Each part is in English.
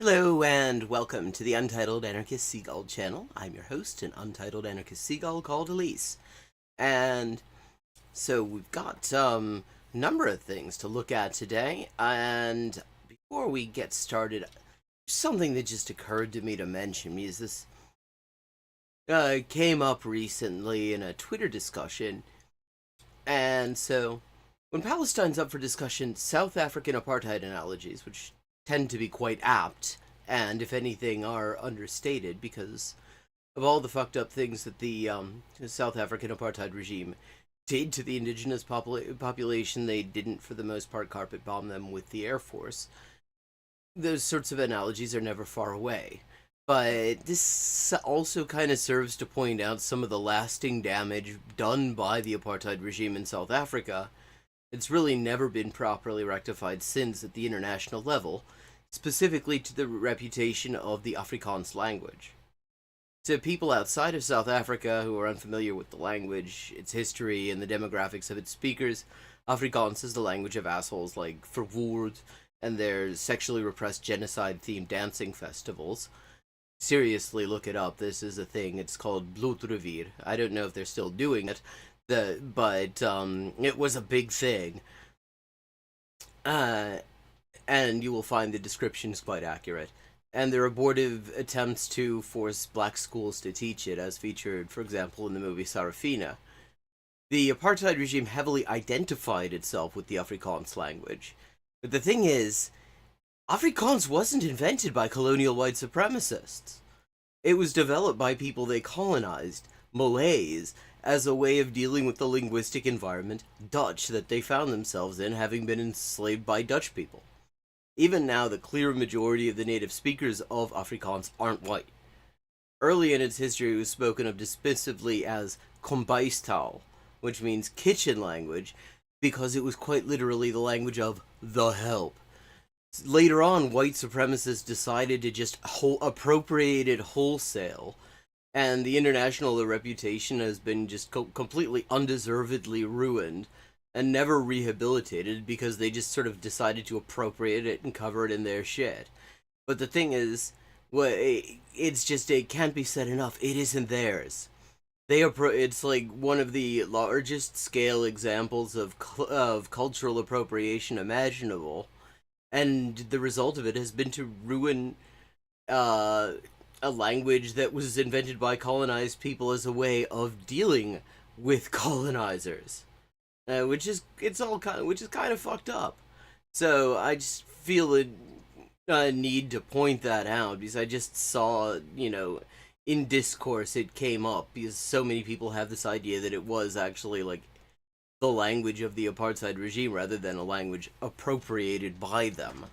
Hello and welcome to the Untitled Anarchist Seagull channel. I'm your host, an Untitled Anarchist Seagull called Elise. And so we've got a number of things to look at today. And before we get started, something that just occurred to me to mention is this came up recently in a Twitter discussion. And so when Palestine's up for discussion, South African apartheid analogies, which tend to be quite apt, and if anything are understated because of all the fucked up things that the South African apartheid regime did to the indigenous population. They didn't, for the most part, carpet bomb them with the Air Force. Those sorts of analogies are never far away. But this also kind of serves to point out some of the lasting damage done by the apartheid regime in South Africa. It's really never been properly rectified since at the international level, specifically to the reputation of the Afrikaans language. To people outside of South Africa who are unfamiliar with the language, its history, and the demographics of its speakers, Afrikaans is the language of assholes like Verwoerd and their sexually repressed genocide-themed dancing festivals. Seriously, look it up. This is a thing. It's called Bloedrivier. I don't know if they're still doing it, but it was a big thing. And you will find the descriptions quite accurate. And their abortive attempts to force black schools to teach it, as featured, for example, in the movie Sarafina. The apartheid regime heavily identified itself with the Afrikaans language. But the thing is, Afrikaans wasn't invented by colonial white supremacists. It was developed by people they colonized, Malays, as a way of dealing with the linguistic environment, Dutch, that they found themselves in, having been enslaved by Dutch people. Even now, the clear majority of the native speakers of Afrikaans aren't white. Early in its history, it was spoken of dismissively as kombuistaal, which means kitchen language, because it was quite literally the language of the help. Later on, white supremacists decided to just appropriate it wholesale, and the international reputation has been just completely undeservedly ruined and never rehabilitated because they just sort of decided to appropriate it and cover it in their shit. But the thing is, it's just, it can't be said enough, it isn't theirs. It's like one of the largest scale examples of cultural appropriation imaginable, and the result of it has been to ruin a language that was invented by colonized people as a way of dealing with colonizers, which is kind of fucked up. So I just feel a need to point that out because I just saw, in discourse it came up because so many people have this idea that it was actually like the language of the apartheid regime rather than a language appropriated by them.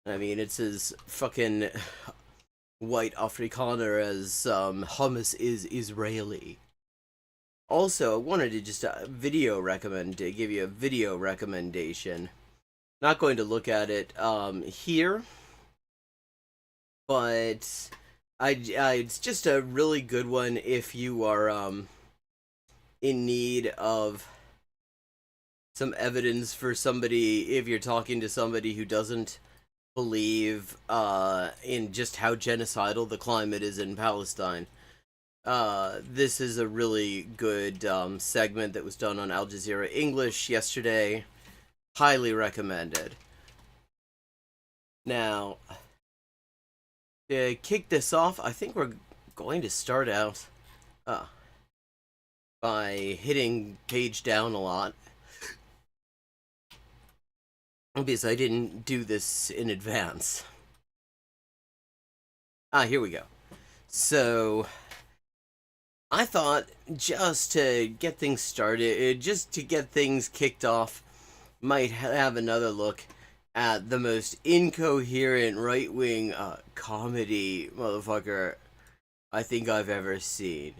I mean, it's as fucking white Afrikaner as hummus is Israeli. Also, I wanted to just give you a video recommendation. Not going to look at it here, but it's just a really good one if you are in need of some evidence for somebody, if you're talking to somebody who doesn't believe in just how genocidal the climate is in Palestine. This is a really good segment that was done on Al Jazeera English yesterday. Highly recommended. Now, to kick this off, I think we're going to start out by hitting page down a lot, because I didn't do this in advance. Here we go. So, I thought just to get things started, just to get things kicked off, might have another look at the most incoherent right-wing comedy motherfucker I think I've ever seen.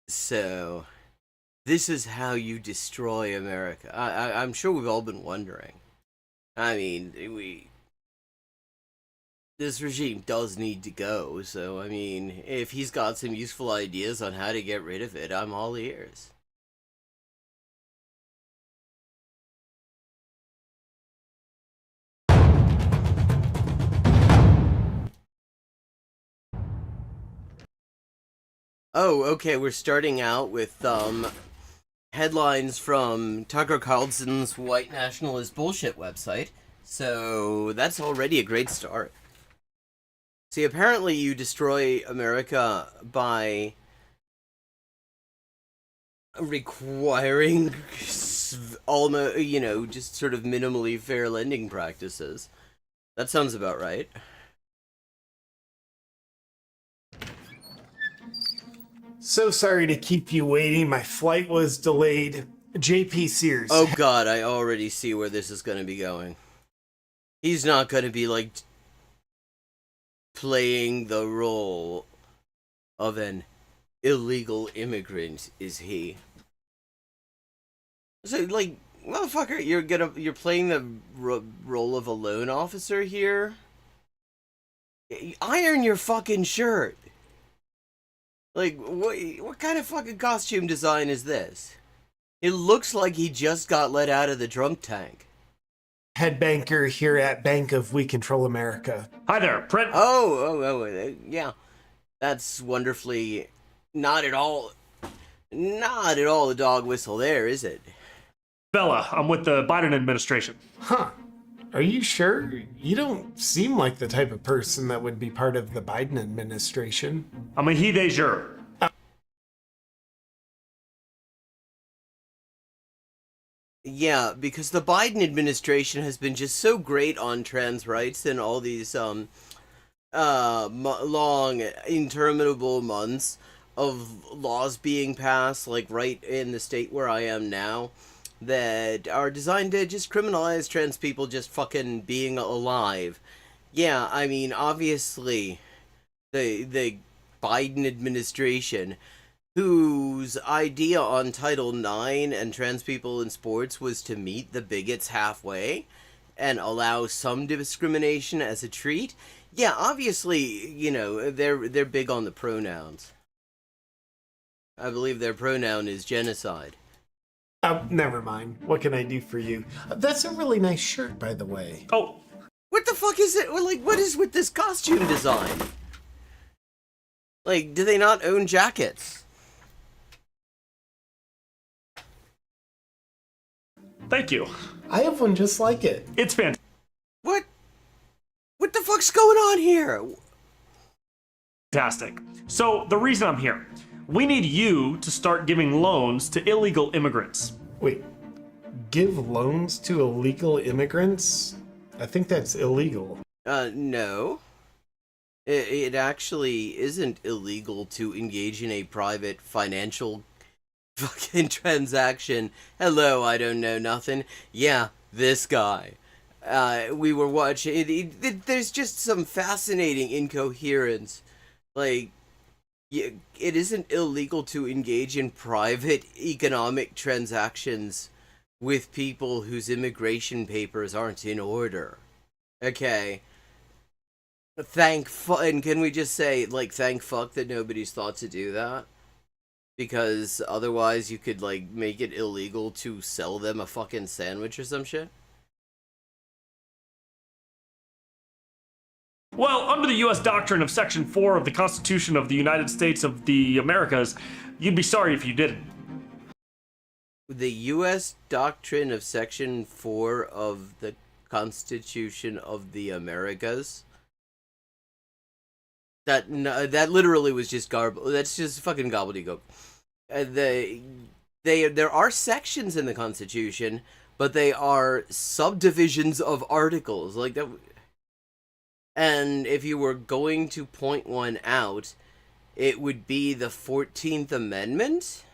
So, this is how you destroy America. I'm sure we've all been wondering. I mean, This regime does need to go, so I mean, if he's got some useful ideas on how to get rid of it, I'm all ears. Oh, okay, we're starting out with headlines from Tucker Carlson's white nationalist bullshit website. So that's already a great start. See, apparently you destroy America by requiring almost, just sort of minimally fair lending practices. That sounds about right. So sorry to keep you waiting. My flight was delayed. JP Sears. Oh god, I already see where this is going to be going. He's not going to be, like, playing the role of an illegal immigrant, is he? So, like, motherfucker, you're playing the role of a loan officer here? Iron your fucking shirt! Like, what kind of fucking costume design is this? It looks like he just got let out of the drunk tank. Head banker here at Bank of We Control America. Hi there, Brent. Yeah. That's wonderfully not at all a dog whistle there, is it? Bella, I'm with the Biden administration. Huh. Are you sure? You don't seem like the type of person that would be part of the Biden administration. I'm a he, they, jure. Yeah, because the Biden administration has been just so great on trans rights and all these long, interminable months of laws being passed, like right in the state where I am now, that are designed to just criminalize trans people just fucking being alive. Yeah, I mean, obviously, the Biden administration, whose idea on Title IX and trans people in sports was to meet the bigots halfway and allow some discrimination as a treat. Yeah, obviously, they're big on the pronouns. I believe their pronoun is genocide. Never mind. What can I do for you? That's a really nice shirt, by the way. Oh. What the fuck is it? Like, what is with this costume design? Like, do they not own jackets? Thank you. I have one just like it. It's fantastic. What the fuck's going on here? So, the reason I'm here, we need you to start giving loans to illegal immigrants. Wait, give loans to illegal immigrants? I think that's illegal. No. It actually isn't illegal to engage in a private financial fucking transaction. Hello, I don't know nothing. Yeah, this guy. We were watching. There's just some fascinating incoherence. Like, it isn't illegal to engage in private economic transactions with people whose immigration papers aren't in order. Okay. And can we just say, like, thank fuck that nobody's thought to do that? Because otherwise you could, like, make it illegal to sell them a fucking sandwich or some shit? Well, under the U.S. doctrine of Section 4 of the Constitution of the United States of the Americas, you'd be sorry if you didn't. The U.S. doctrine of Section 4 of the Constitution of the Americas? That literally was just that's just fucking gobbledygook. There are sections in the Constitution, but they are subdivisions of articles like that. And if you were going to point one out, it would be the 14th Amendment.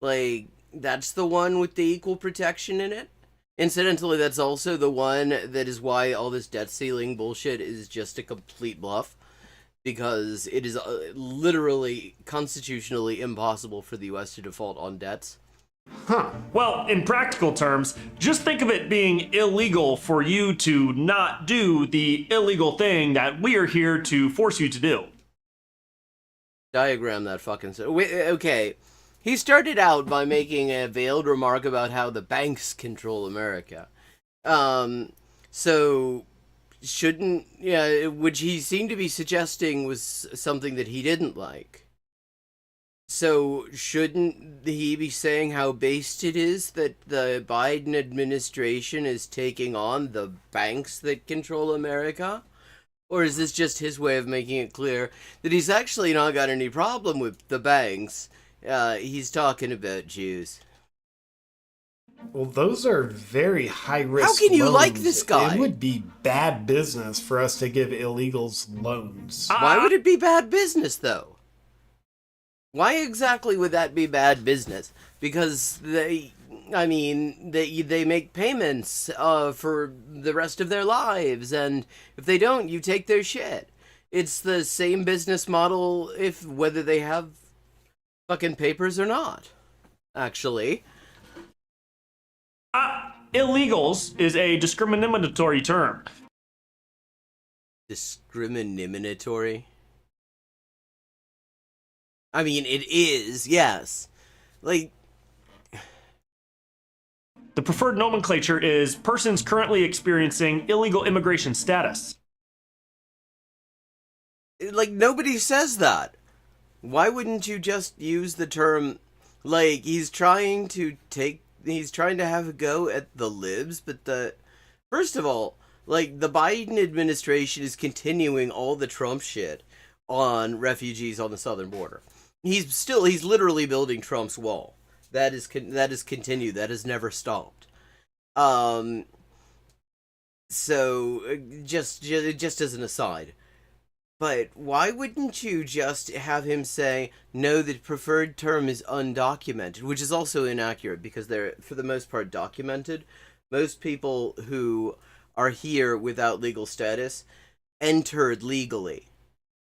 Like, that's the one with the equal protection in it. Incidentally, that's also the one that is why all this debt ceiling bullshit is just a complete bluff. Because it is literally constitutionally impossible for the U.S. to default on debts. Huh. Well, in practical terms, just think of it being illegal for you to not do the illegal thing that we are here to force you to do. Diagram that fucking... Okay. He started out by making a veiled remark about how the banks control America. So... Shouldn't... Yeah, which he seemed to be suggesting was something that he didn't like. So, shouldn't he be saying how based it is that the Biden administration is taking on the banks that control America? Or is this just his way of making it clear that he's actually not got any problem with the banks? He's talking about Jews. Well, those are very high-risk How can you loans. like this guy? It would be bad business for us to give illegals loans. Why would it be bad business, though? Why exactly would that be bad business? Because they make payments for the rest of their lives, and if they don't, you take their shit. It's the same business model whether they have fucking papers or not, actually. Illegals is a discriminatory term. Discriminatory? I mean, it is, yes. Like... The preferred nomenclature is persons currently experiencing illegal immigration status. Like, nobody says that. Why wouldn't you just use the term, like, he's trying to have a go at the libs, but first of all, like, the Biden administration is continuing all the Trump shit on refugees on the southern border. He's literally building Trump's wall. That is continued. That has never stopped. So just as an aside, but why wouldn't you just have him say, no, the preferred term is undocumented, which is also inaccurate because they're, for the most part, documented. Most people who are here without legal status entered legally.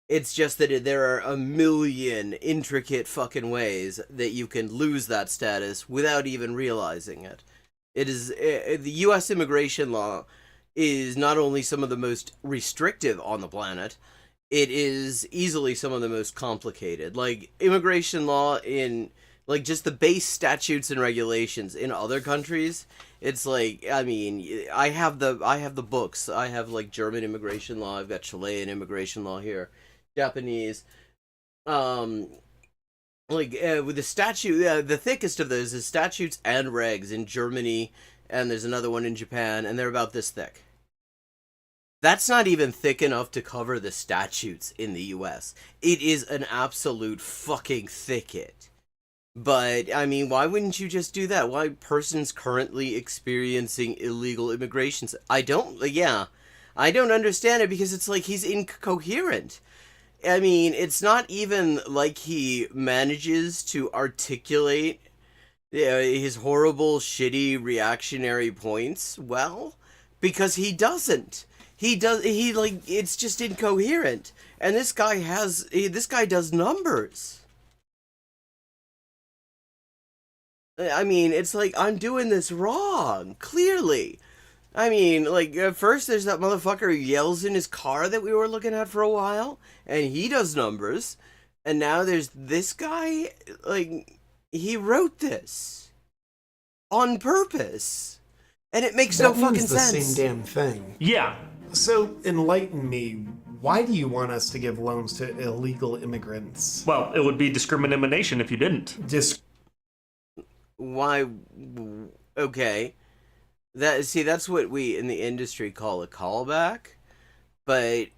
It's just that there are a million intricate fucking ways that you can lose that status without even realizing it. It is the U.S. immigration law is not only some of the most restrictive on the planet, it is easily some of the most complicated. Like, immigration law in, like, just the base statutes and regulations in other countries, it's like, I mean, I have the books. I have, like, German immigration law. I've got Chilean immigration law here. Japanese, with the statute, the thickest of those is statutes and regs in Germany, and there's another one in Japan, and they're about this thick. That's not even thick enough to cover the statutes in the US. It is an absolute fucking thicket. But, I mean, why wouldn't you just do that? Why persons currently experiencing illegal immigration? I don't understand it because it's like he's incoherent. I mean, it's not even like he manages to articulate his horrible, shitty, reactionary points well, because he doesn't. It's just incoherent. And this guy does numbers. I mean, it's like, I'm doing this wrong, clearly. I mean, like, first there's that motherfucker who yells in his car that we were looking at for a while, and he does numbers. And now there's this guy, like, he wrote this on purpose. And it makes no fucking sense. The same damn thing. Yeah. So, enlighten me. Why do you want us to give loans to illegal immigrants? Well, it would be discrimination if you didn't. Why? Okay. That's what we in the industry call a callback. But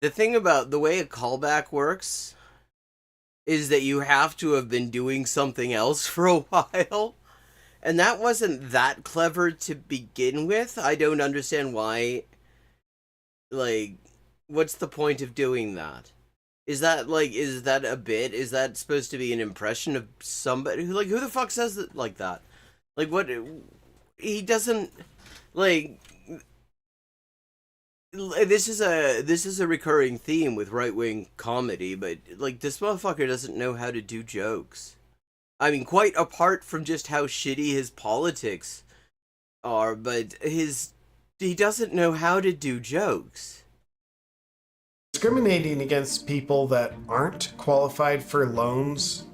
the thing about the way a callback works is that you have to have been doing something else for a while. And that wasn't that clever to begin with. I don't understand why. Like, what's the point of doing that? Is that a bit? Is that supposed to be an impression of somebody? Who the fuck says it like that? Like, what? He doesn't, like, this is a recurring theme with right-wing comedy, but, like, this motherfucker doesn't know how to do jokes. I mean, quite apart from just how shitty his politics are, but he doesn't know how to do jokes. Discriminating against people that aren't qualified for loans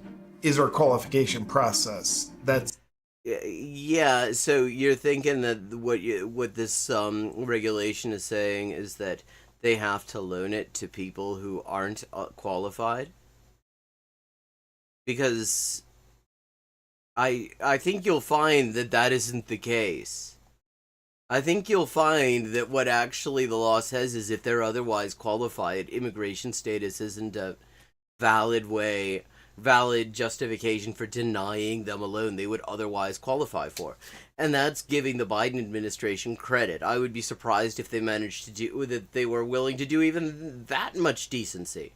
is our qualification process. That's Yeah, so you're thinking that what this regulation is saying is that they have to loan it to people who aren't qualified? Because I think you'll find that that isn't the case. I think you'll find that what actually the law says is if they're otherwise qualified, immigration status isn't a valid justification for denying them a loan they would otherwise qualify for. And that's giving the Biden administration credit. I would be surprised if they managed to do that, they were willing to do even that much decency.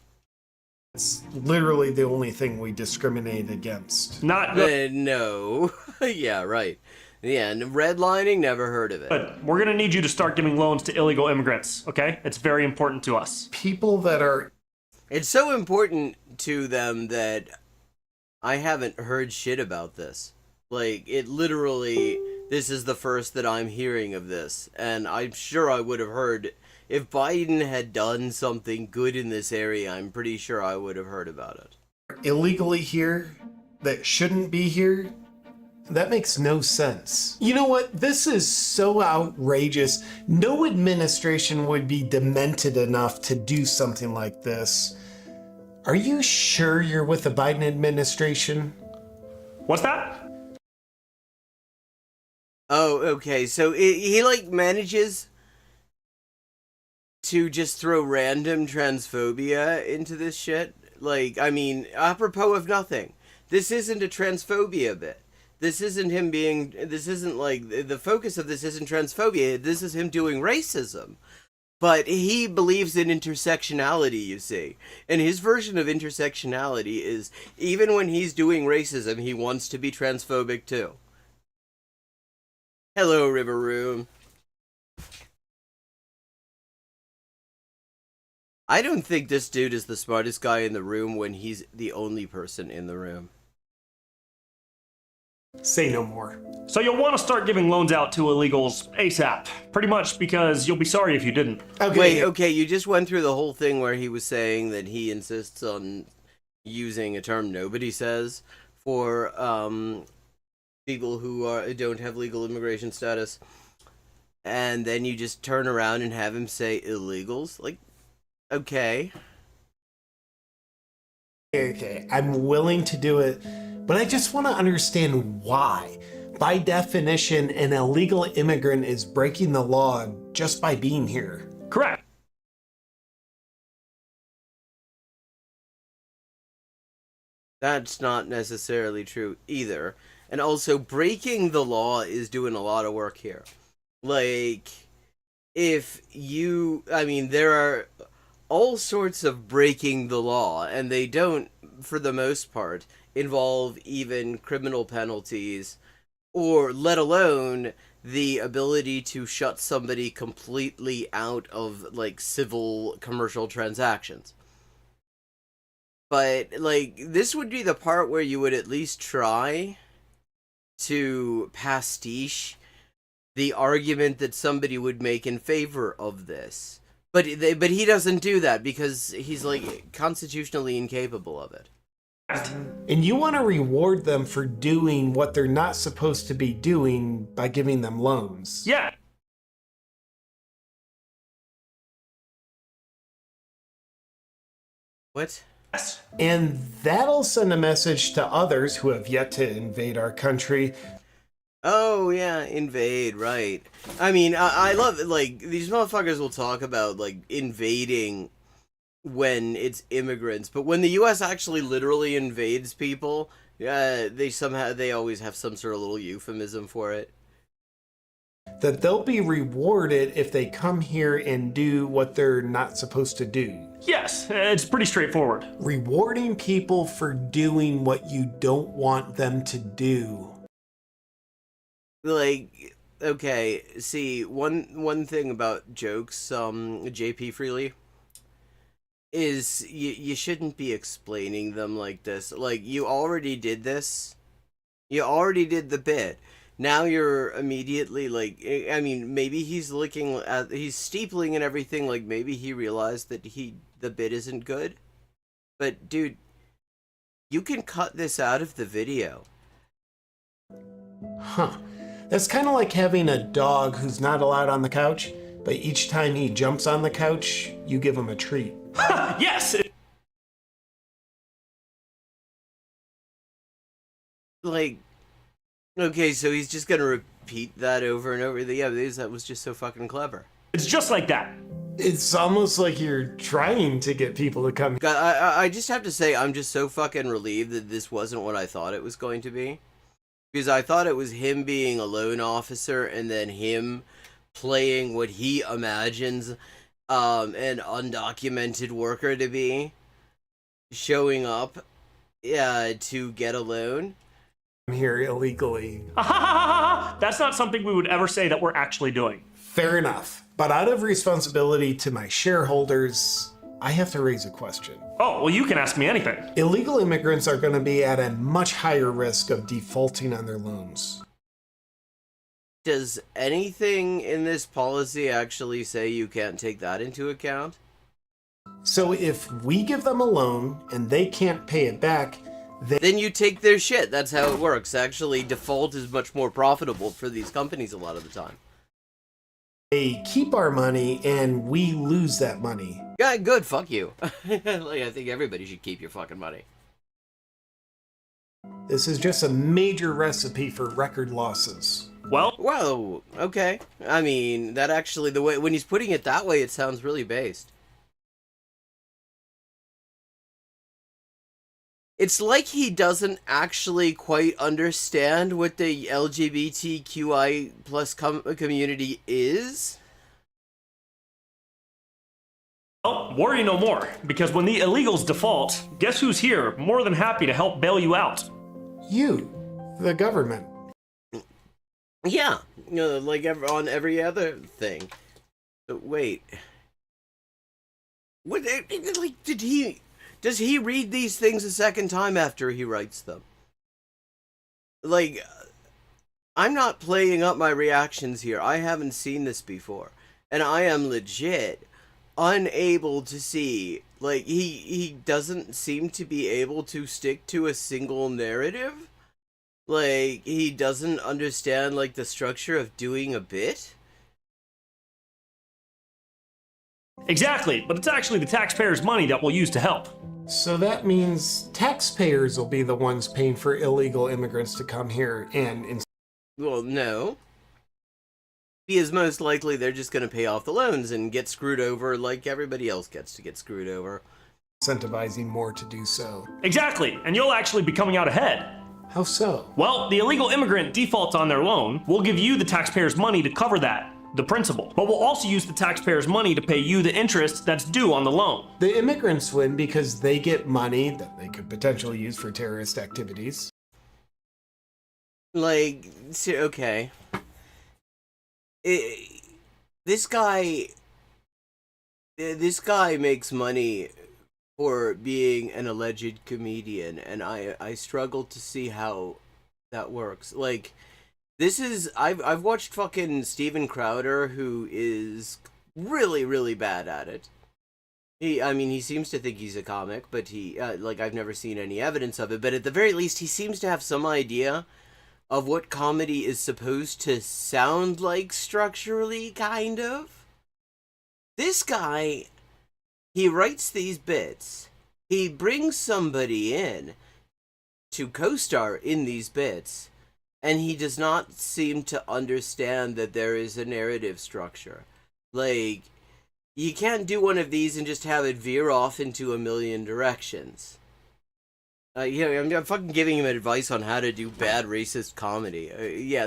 literally the only thing we discriminate against. Not good. No. Yeah, right. Yeah, and redlining, never heard of it. But we're gonna need you to start giving loans to illegal immigrants, okay? It's very important to us. People that are It's so important to them that I haven't heard shit about this. Like, it literally, this is the first that I'm hearing of this. And I'm sure I would have heard, if Biden had done something good in this area, I'm pretty sure I would have heard about it. illegally here that shouldn't be here, that makes no sense. You know what? This is so outrageous. No administration would be demented enough to do something like this. Are you sure you're with the Biden administration? What's that? Oh, okay, so he, like, manages to just throw random transphobia into this shit? Like, I mean, apropos of nothing. This isn't a transphobia bit. This isn't him being, this isn't like, the focus of this isn't transphobia, this is him doing racism. But he believes in intersectionality, you see. And his version of intersectionality is, even when he's doing racism, he wants to be transphobic too. Hello, River Room. I don't think this dude is the smartest guy in the room when he's the only person in the room. Say no more. So you'll want to start giving loans out to illegals ASAP. Pretty much because you'll be sorry if you didn't. Okay. Wait, okay, you just went through the whole thing where he was saying that he insists on using a term nobody says for people who don't have legal immigration status, and then you just turn around and have him say illegals? Like, okay. Okay, I'm willing to do it, but I just want to understand why. By definition, an illegal immigrant is breaking the law just by being here. Correct. That's not necessarily true either. And also, breaking the law is doing a lot of work here. Like, I mean, there are all sorts of breaking the law, and they don't, for the most part, involve even criminal penalties, or let alone the ability to shut somebody completely out of, like, civil commercial transactions. But, like, this would be the part where you would at least try to pastiche the argument that somebody would make in favor of this. But he doesn't do that because he's, like, constitutionally incapable of it. And you want to reward them for doing what they're not supposed to be doing by giving them loans. Yeah. What? Yes. And that'll send a message to others who have yet to invade our country. Oh, yeah, invade, right. I mean, I love it. Like, these motherfuckers will talk about, like, invading when it's immigrants, but when the U.S. actually literally invades people, they always have some sort of little euphemism for it. That they'll be rewarded if they come here and do what they're not supposed to do. Yes, it's pretty straightforward. Rewarding people for doing what you don't want them to do. Like, okay, see, one thing about jokes, JP Freely, is you shouldn't be explaining them like this. Like, you already did this You already did the bit. Now you're immediately like, I mean, maybe he's he's steepling and everything. Like maybe he realized that the bit isn't good. But dude, you can cut this out of the video. Huh. That's kind of like having a dog who's not allowed on the couch, but each time he jumps on the couch, you give him a treat. Yes! Like, okay, so he's just gonna repeat that over and over. Yeah, that was just so fucking clever. It's just like that. It's almost like you're trying to get people to come. God, I just have to say, I'm just so fucking relieved that this wasn't what I thought it was going to be. Because I thought it was him being a loan officer and then him playing what he imagines an undocumented worker to be. Showing up to get a loan. Here illegally. That's not something we would ever say that we're actually doing. Fair enough. But out of responsibility to my shareholders, I have to raise a question. Oh, well, you can ask me anything. Illegal immigrants are going to be at a much higher risk of defaulting on their loans. Does anything in this policy actually say you can't take that into account? So if we give them a loan and they can't pay it back, then you take their shit. That's how it works. Actually, default is much more profitable for these companies a lot of the time. they keep our money and we lose that money. Yeah, good. Fuck you. Like, I think everybody should keep your fucking money. This is just a major recipe for record losses. Well, Whoa, okay. I mean, that actually, the way, when he's putting it that way, it sounds really based. It's like he doesn't actually quite understand what the LGBTQI plus community is. well, worry no more, because when the illegals default, guess who's here, more than happy to help bail you out? You, the government. Yeah, you know, like on every other thing. But wait. What, like, does he read these things a second time after he writes them? Like, I'm not playing up my reactions here. I haven't seen this before. And I am legit unable to see, like, he doesn't seem to be able to stick to a single narrative. Like, he doesn't understand, like, the structure of doing a bit. Exactly, but it's actually the taxpayers' money that we'll use to help. So that means taxpayers will be the ones paying for illegal immigrants to come here and... Well, no. Because most likely they're just going to pay off the loans and get screwed over like everybody else gets to get screwed over. incentivizing more to do so. Exactly, and you'll actually be coming out ahead. How so? Well, the illegal immigrant defaults on their loan. We'll give you the taxpayers' money to cover that, the principal. But we'll also use the taxpayers' money to pay you the interest that's due on the loan. The immigrants win because they get money that they could potentially use for terrorist activities. Like, okay. This guy makes money for being an alleged comedian, and I struggle to see how that works. Like, this is, I've watched fucking Steven Crowder, who is really, really bad at it. He seems to think he's a comic, but I've never seen any evidence of it, but at the very least, he seems to have some idea of what comedy is supposed to sound like structurally, kind of. This guy, he writes these bits, he brings somebody in to co-star in these bits, and he does not seem to understand that there is a narrative structure. Like, you can't do one of these and just have it veer off into a million directions. I'm fucking giving him advice on how to do bad racist comedy.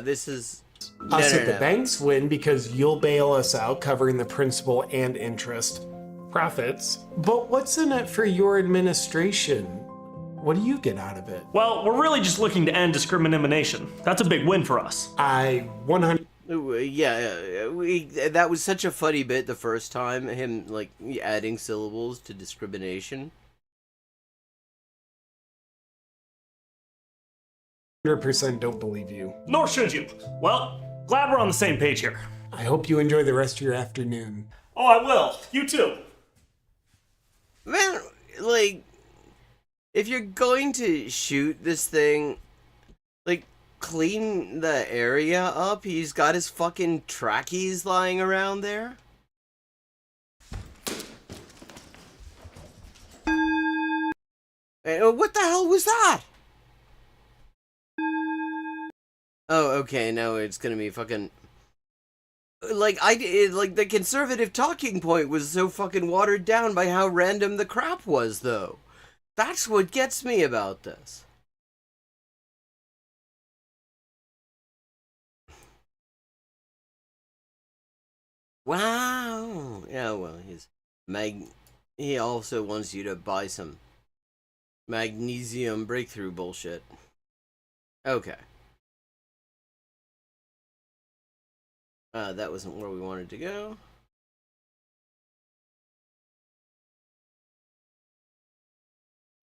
This is... Us at the banks win because you'll bail us out covering the principal and interest. Profits. But what's in it for your administration? What do you get out of it? Well, we're really just looking to end discrimination. That's a big win for us. I 100... that was such a funny bit the first time, him, like, adding syllables to discrimination. 100% don't believe you. Nor should you. Well, glad we're on the same page here. I hope you enjoy the rest of your afternoon. Oh, I will. You too. Man, like, if you're going to shoot this thing, like, clean the area up. He's got his fucking trackies lying around there. What the hell was that? Oh, okay, now it's gonna be fucking... Like, like, the conservative talking point was so fucking watered down by how random the crap was, though. That's what gets me about this. Wow. Yeah, well, he also wants you to buy some magnesium breakthrough bullshit. Okay. That wasn't where we wanted to go.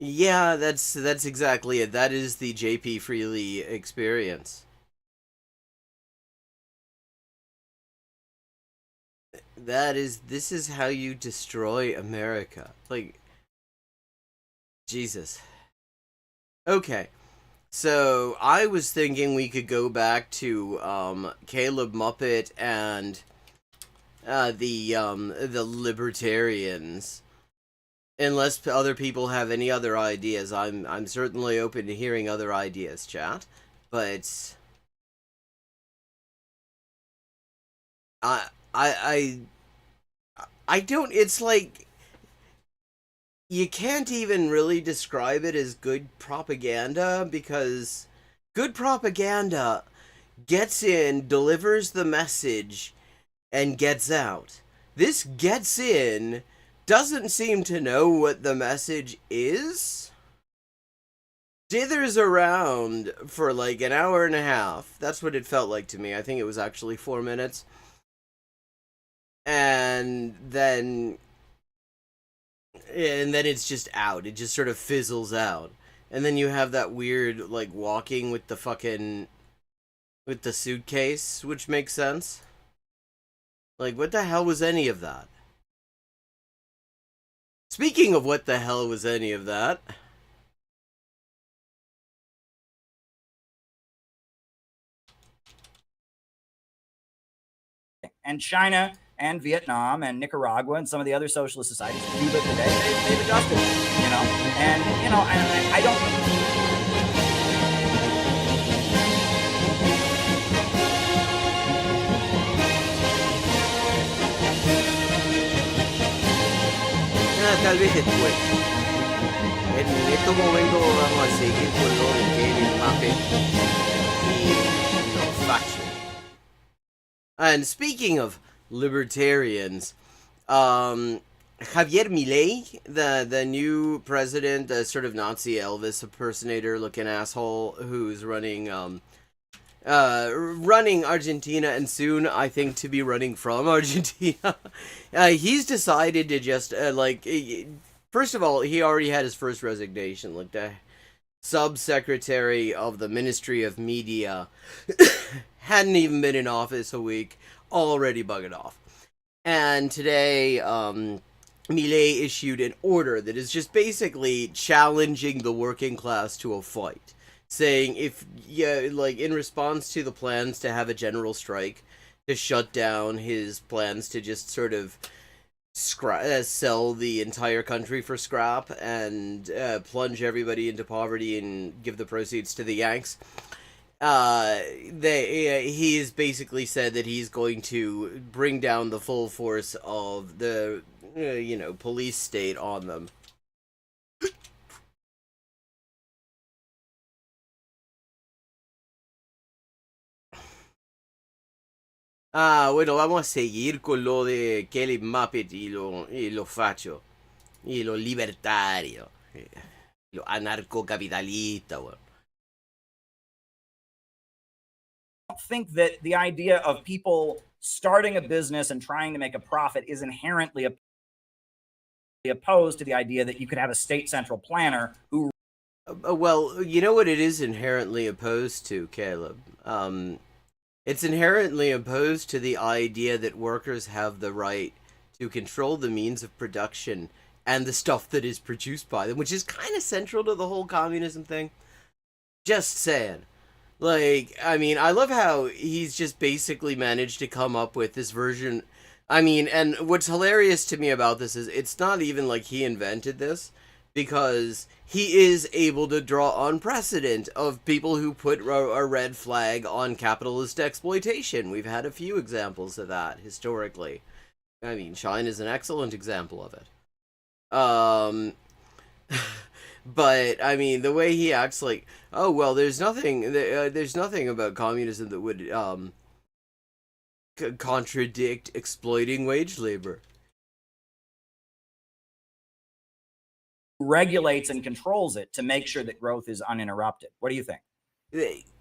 Yeah, that's exactly it. That is the JP Freely experience. This is how you destroy America. Like, Jesus. Okay. So, I was thinking we could go back to, Caleb Muppet and, the Libertarians. Unless other people have any other ideas, I'm certainly open to hearing other ideas, chat. But I don't, it's like, you can't even really describe it as good propaganda, because good propaganda gets in, delivers the message, and gets out. This gets in, doesn't seem to know what the message is, dithers around for like an hour and a half. That's what it felt like to me. I think it was actually 4 minutes. And then it's just out. It just sort of fizzles out. And then you have that weird, like, walking with the fucking... with the suitcase, which makes sense. Like, what the hell was any of that? Speaking of what the hell was any of that... And China and Vietnam and Nicaragua and some of the other socialist societies, Cuba today, they've adjusted, you know. And, you know, I don't... tal vez después. En estos momentos vamos a seguir con lo de Kevin Muppet y los fachos. And speaking of libertarians, Javier Milei, the new president, the sort of Nazi Elvis impersonator looking asshole who's running Argentina, and soon I think to be running from Argentina. He's decided to just first of all, he already had his first resignation, like the subsecretary of the Ministry of Media hadn't even been in office a week, already bugged off. And today, Milei issued an order that is just basically challenging the working class to a fight, saying in response to the plans to have a general strike, to shut down his plans to just sort of sell the entire country for scrap and plunge everybody into poverty and give the proceeds to the Yanks. He's basically said that he's going to bring down the full force of the, police state on them. Bueno, vamos a seguir con lo de Kelly Muppet y lo facho, y lo libertario, lo anarcocapitalista, bueno. I don't think that the idea of people starting a business and trying to make a profit is inherently opposed to the idea that you could have a state central planner who Well, you know what it is inherently opposed to, Caleb? It's inherently opposed to the idea that workers have the right to control the means of production and the stuff that is produced by them, which is kind of central to the whole communism thing. Just saying. Like, I mean, I love how he's just basically managed to come up with this version. I mean, and what's hilarious to me about this is it's not even like he invented this, because he is able to draw on precedent of people who put a red flag on capitalist exploitation. We've had a few examples of that historically. I mean, China's an excellent example of it. But I mean, the way he acts, like, oh well, there's nothing about communism that would contradict exploiting wage labor. Regulates and controls it to make sure that growth is uninterrupted. What do you think?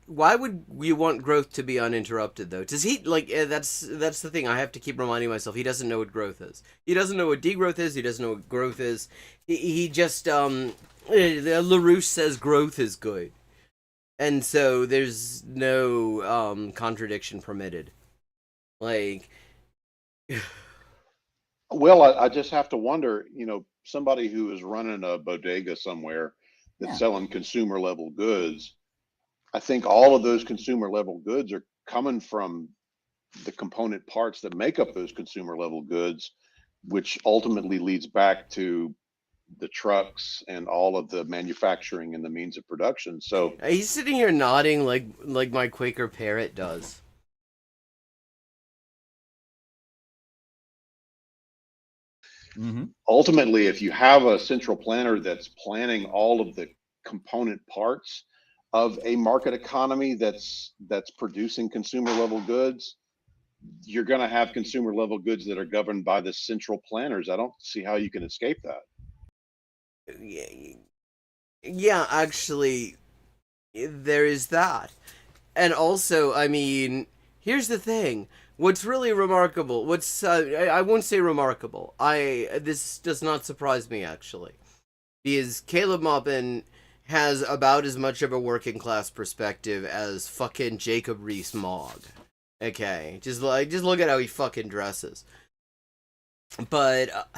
Why would we want growth to be uninterrupted, though? Does he, like, that's the thing I have to keep reminding myself. He doesn't know what growth is. He doesn't know what degrowth is. He doesn't know what growth is. He just, LaRouche says growth is good. And so there's no, contradiction permitted. Like... Well, I just have to wonder, somebody who is running a bodega somewhere that's selling consumer level goods, I think all of those consumer level goods are coming from the component parts that make up those consumer level goods, which ultimately leads back to the trucks and all of the manufacturing and the means of production. So he's sitting here nodding like my Quaker parrot does. Mm-hmm. Ultimately, if you have a central planner that's planning all of the component parts of a market economy that's producing consumer level goods, you're going to have consumer level goods that are governed by the central planners. I don't see how you can escape that. Yeah, actually, there is that. And also, I mean, here's the thing. What's really remarkable, I won't say remarkable, this does not surprise me, actually, because Caleb Maupin has about as much of a working class perspective as fucking Jacob Rees-Mogg. Okay, just look at how he fucking dresses. But,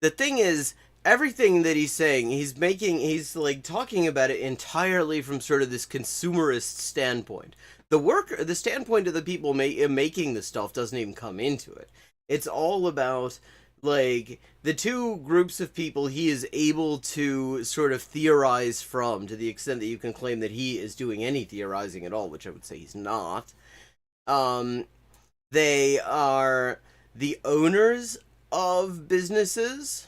the thing is, everything that he's saying, he's like talking about it entirely from sort of this consumerist standpoint. The standpoint of the people making the stuff doesn't even come into it. It's all about, like, the two groups of people he is able to sort of theorize from, to the extent that you can claim that he is doing any theorizing at all, which I would say he's not. They are the owners of businesses,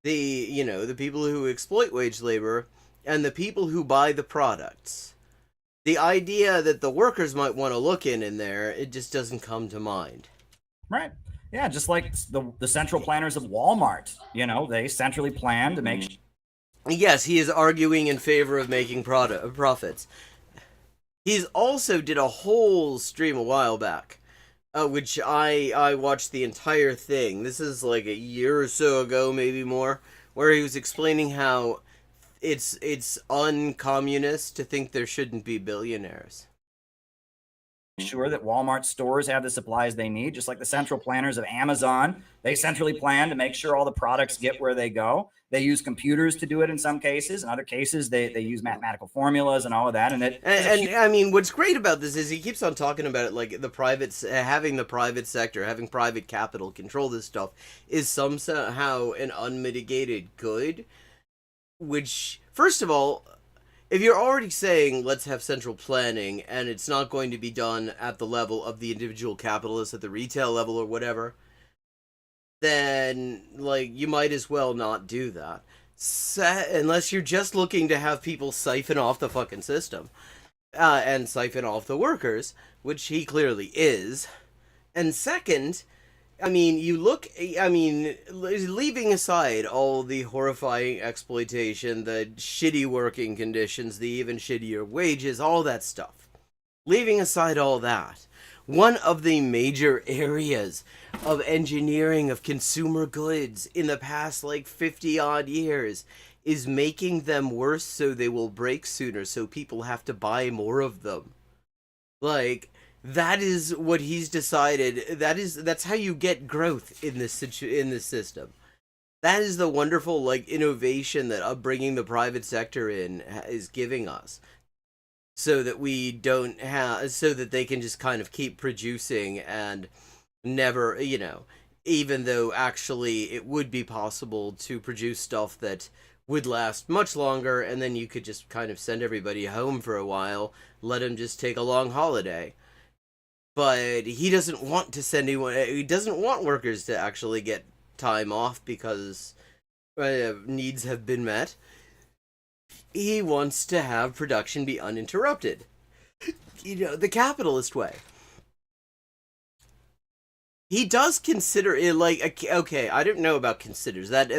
the people who exploit wage labor, and the people who buy the products. The idea that the workers might want to look in there, it just doesn't come to mind. Right. Yeah, just like the central planners of Walmart, they centrally plan to make... Yes, he is arguing in favor of making profits. He's also did a whole stream a while back, which I watched the entire thing. This is like a year or so ago, maybe more, where he was explaining how it's uncommunist to think there shouldn't be billionaires. Sure that Walmart stores have the supplies they need, just like the central planners of Amazon. They centrally plan to make sure all the products get where they go. They use computers to do it in some cases. In other cases, they use mathematical formulas and all of that. And I mean, what's great about this is he keeps on talking about it like having the private sector, having private capital control this stuff is somehow an unmitigated good. Which, first of all, if you're already saying let's have central planning and it's not going to be done at the level of the individual capitalist at the retail level or whatever, then, like, you might as well not do that. Unless you're just looking to have people siphon off the fucking system. And siphon off the workers, which he clearly is. And second, leaving aside all the horrifying exploitation, the shitty working conditions, the even shittier wages, all that stuff. Leaving aside all that, one of the major areas of engineering of consumer goods in the past, 50-odd years is making them worse so they will break sooner, so people have to buy more of them. Like, that is what he's decided. That's how you get growth in this system. That is the wonderful, like, innovation that bringing the private sector in is giving us. So that we don't have, so that they can just kind of keep producing and never, even though actually it would be possible to produce stuff that would last much longer, and then you could just kind of send everybody home for a while, let them just take a long holiday. But he doesn't want to send anyone, he doesn't want workers to actually get time off because needs have been met. He wants to have production be uninterrupted. The capitalist way. He does consider it like, okay, I don't know about considers. That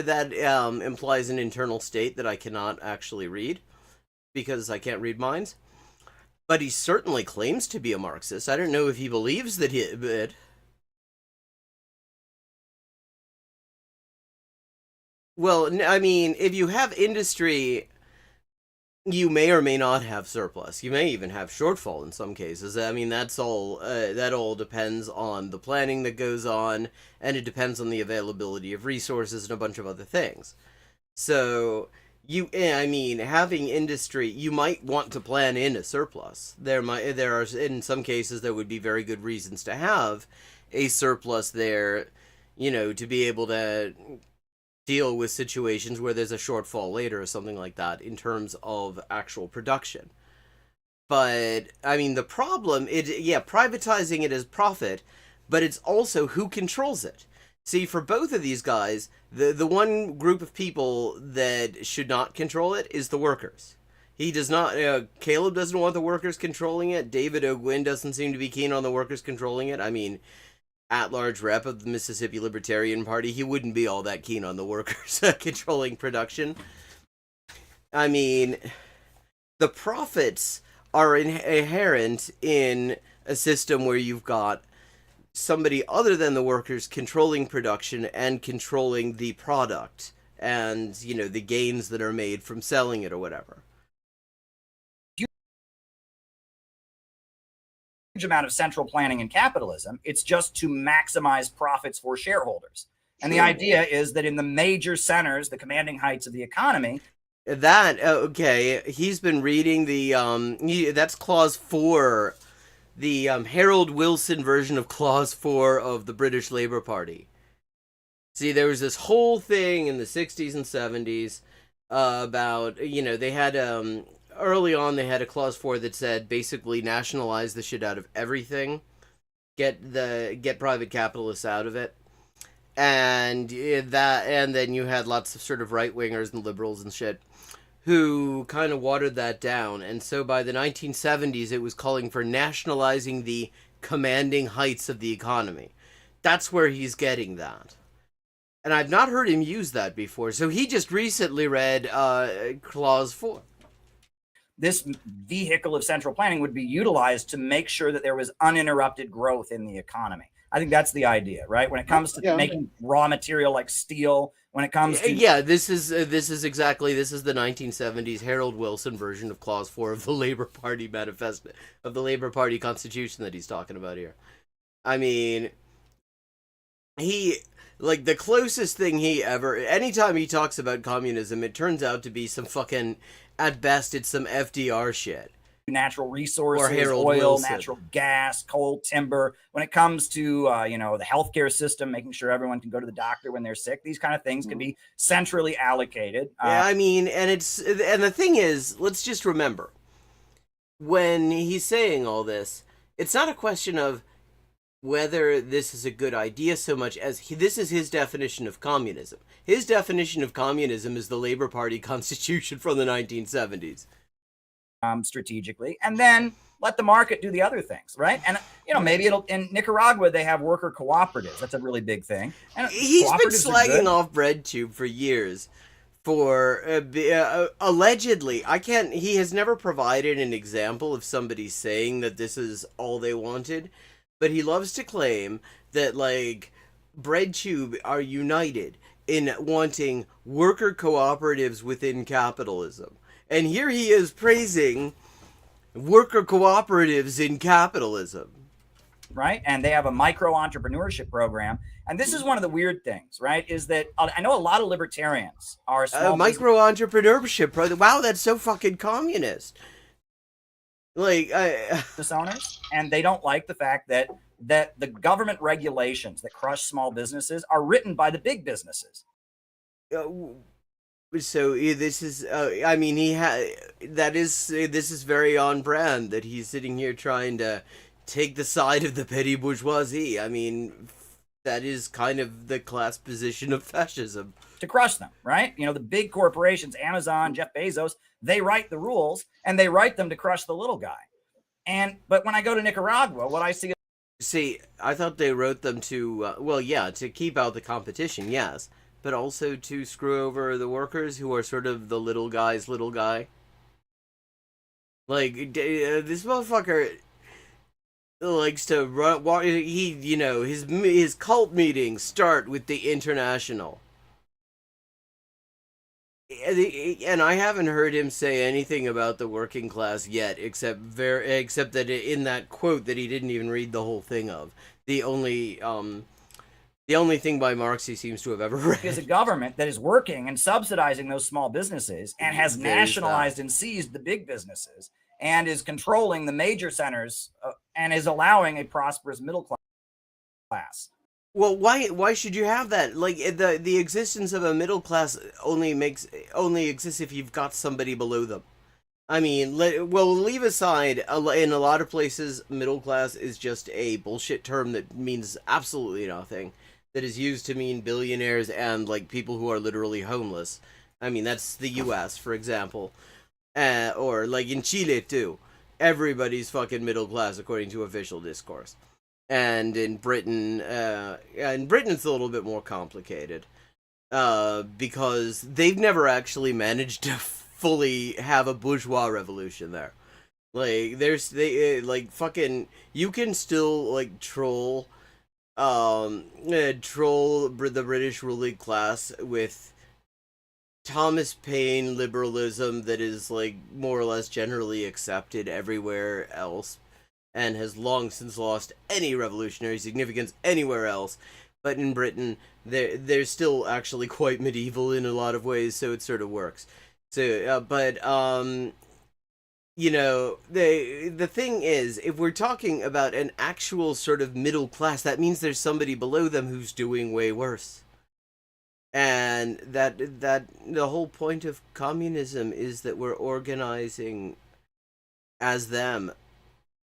implies an internal state that I cannot actually read because I can't read minds. But he certainly claims to be a Marxist. I don't know if he believes that he did. Well, I mean, if you have industry, you may or may not have surplus. You may even have shortfall in some cases. I mean, that all depends on the planning that goes on, and it depends on the availability of resources and a bunch of other things. So, having industry, you might want to plan in a surplus. There are, in some cases, there would be very good reasons to have a surplus there, to be able to deal with situations where there's a shortfall later or something like that in terms of actual production. But, I mean, the problem, privatizing it is profit, but it's also who controls it. See, for both of these guys, the one group of people that should not control it is the workers. He does not, Caleb doesn't want the workers controlling it. David O'Gwyn doesn't seem to be keen on the workers controlling it. I mean, at-large rep of the Mississippi Libertarian Party, he wouldn't be all that keen on the workers controlling production. I mean, the profits are inherent in a system where you've got somebody other than the workers controlling production and controlling the product and, the gains that are made from selling it or whatever. Amount of central planning in capitalism. It's just to maximize profits for shareholders. And the idea is that in the major centers, the commanding heights of the economy. He's been reading that's Clause 4, the Harold Wilson version of Clause 4 of the British Labour Party. See, there was this whole thing in the 60s and 70s about, they had early on, they had a Clause 4 that said basically nationalize the shit out of everything, get private capitalists out of it, and then you had lots of sort of right wingers and liberals and shit who kind of watered that down, and so by the 1970s, it was calling for nationalizing the commanding heights of the economy. That's where he's getting that. And I've not heard him use that before, so he just recently read Clause 4. This vehicle of central planning would be utilized to make sure that there was uninterrupted growth in the economy. I think that's the idea, right? When it comes to making raw material like steel, when it comes to this is the 1970s Harold Wilson version of Clause 4 of the Labour Party manifesto, of the Labour Party Constitution that he's talking about here. I mean, the closest thing anytime he talks about communism, it turns out to be some fucking, at best, it's some FDR shit. Natural resources, oil, Wilson. Natural gas, coal, timber. When it comes to, the healthcare system, making sure everyone can go to the doctor when they're sick, these kind of things can be centrally allocated. And the thing is, let's just remember, when he's saying all this, it's not a question of whether this is a good idea so much as this is his definition of communism. His definition of communism is the Labour Party Constitution from the 1970s. Strategically, and then let the market do the other things, right? And maybe in Nicaragua they have worker cooperatives. That's a really big thing. And he's been slagging off BreadTube for years for allegedly. He has never provided an example of somebody saying that this is all they wanted, but he loves to claim that BreadTube are united in wanting worker cooperatives within capitalism. And here he is praising worker cooperatives in capitalism. Right? And they have a micro entrepreneurship program. And this is one of the weird things, right? Is that I know a lot of libertarians are small micro entrepreneurship. Wow, that's so fucking communist. Like, business owners, and they don't like the fact that the government regulations that crush small businesses are written by the big businesses. So this is, I mean, this is very on brand that he's sitting here trying to take the side of the petty bourgeoisie. I mean, that is kind of the class position of fascism. To crush them, right? You know, the big corporations, Amazon, Jeff Bezos, they write the rules, and they write them to crush the little guy. But when I go to Nicaragua, what I see... See, I thought they wrote them to, well, yeah, to keep out the competition, yes, but also to screw over the workers who are sort of the little guy's little guy. Like, this motherfucker likes to run, his cult meetings start with the International. And I haven't heard him say anything about the working class yet, except that in that quote that he didn't even read the whole thing of. The only thing by Marx he seems to have ever read. Is a government that is working and subsidizing those small businesses and has nationalized and seized the big businesses and is controlling the major centers and is allowing a prosperous middle class. Well, why should you have that? Like, the existence of a middle class only exists if you've got somebody below them. I mean, leave aside, in a lot of places, middle class is just a bullshit term that means absolutely nothing. That is used to mean billionaires and, like, people who are literally homeless. I mean, that's the US, for example. Or, like, in Chile, too. Everybody's fucking middle class, according to official discourse. And in Britain, it's a little bit more complicated, because they've never actually managed to fully have a bourgeois revolution there. Like, fucking, you can still, like, troll the British ruling class with Thomas Paine liberalism that is, like, more or less generally accepted everywhere else, and has long since lost any revolutionary significance anywhere else. But in Britain, they're still actually quite medieval in a lot of ways, so it sort of works. So, the thing is, if we're talking about an actual sort of middle class, that means there's somebody below them who's doing way worse. And that the whole point of communism is that we're organizing as them,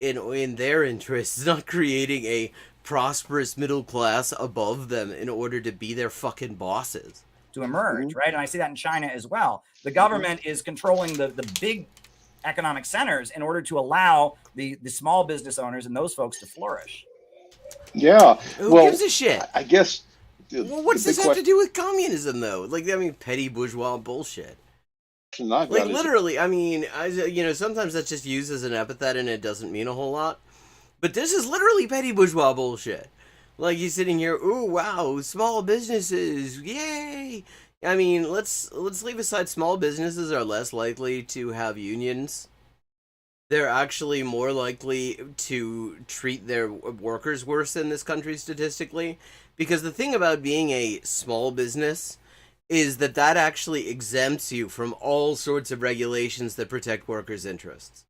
in their interests, not creating a prosperous middle class above them in order to be their fucking bosses. To emerge, right? And I see that in China as well. The government is controlling the big economic centers in order to allow the small business owners and those folks to flourish. Yeah. Who gives a shit? I guess. Well, what's this have to do with communism, though? Like, I mean, petty bourgeois bullshit. Like, literally, I mean, sometimes that's just used as an epithet and it doesn't mean a whole lot. But this is literally petty bourgeois bullshit. Like, he's sitting here, ooh, wow, small businesses, yay! I mean, let's leave aside small businesses are less likely to have unions. They're actually more likely to treat their workers worse in this country statistically. Because the thing about being a small business is that actually exempts you from all sorts of regulations that protect workers' interests.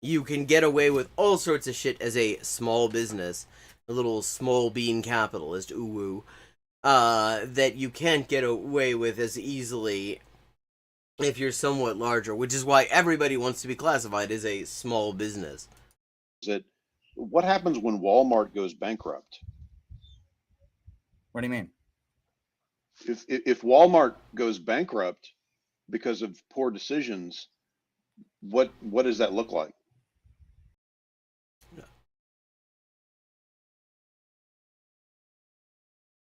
You can get away with all sorts of shit as a small business, a little small bean capitalist, ooh-woo, that you can't get away with as easily if you're somewhat larger, which is why everybody wants to be classified as a small business. What happens when Walmart goes bankrupt? What do you mean? If Walmart goes bankrupt because of poor decisions, what does that look like?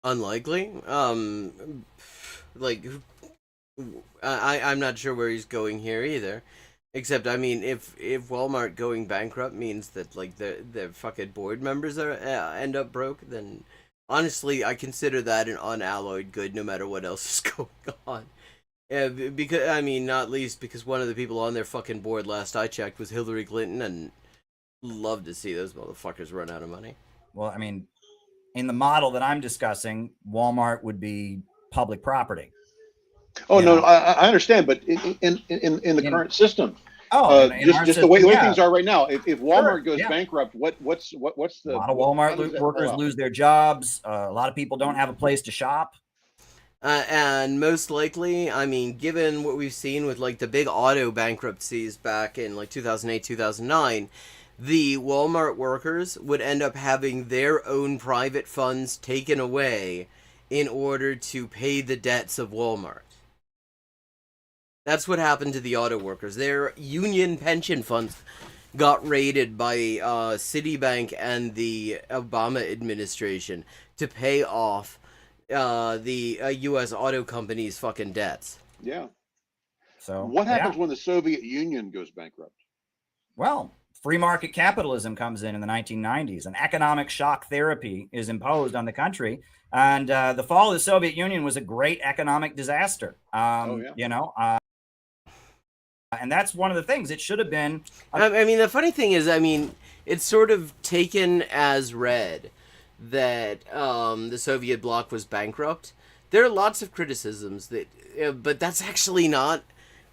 Unlikely. I'm not sure where he's going here either. Except, I mean, if Walmart going bankrupt means that, like, the fucking board members end up broke, then Honestly, I consider that an unalloyed good, no matter what else is going on. Yeah, because I mean, not least because one of the people on their fucking board last I checked was Hillary Clinton, and love to see those motherfuckers run out of money. Well, I mean, in the model that I'm discussing, Walmart would be public property. Oh, You no, know? I understand, but in the current system, In our just the way system, things are right now, if Walmart goes yeah. bankrupt, what's A the lot of how does Walmart that workers fall out? lose their jobs. A lot of people don't have a place to shop. And most likely, I mean, given what we've seen with like the big auto bankruptcies back in like 2008, 2009, the Walmart workers would end up having their own private funds taken away in order to pay the debts of Walmart. That's what happened to the auto workers. Their union pension funds got raided by Citibank and the Obama administration to pay off the U.S. auto company's fucking debts. Yeah. So What happens yeah. when the Soviet Union goes bankrupt? Well, free market capitalism comes in the 1990s. An economic shock therapy is imposed on the country. And the fall of the Soviet Union was a great economic disaster. Oh, yeah. You know, and that's one of the things. It should have been. I mean, the funny thing is, I mean, it's sort of taken as read that the Soviet bloc was bankrupt. There are lots of criticisms that, but that's actually not.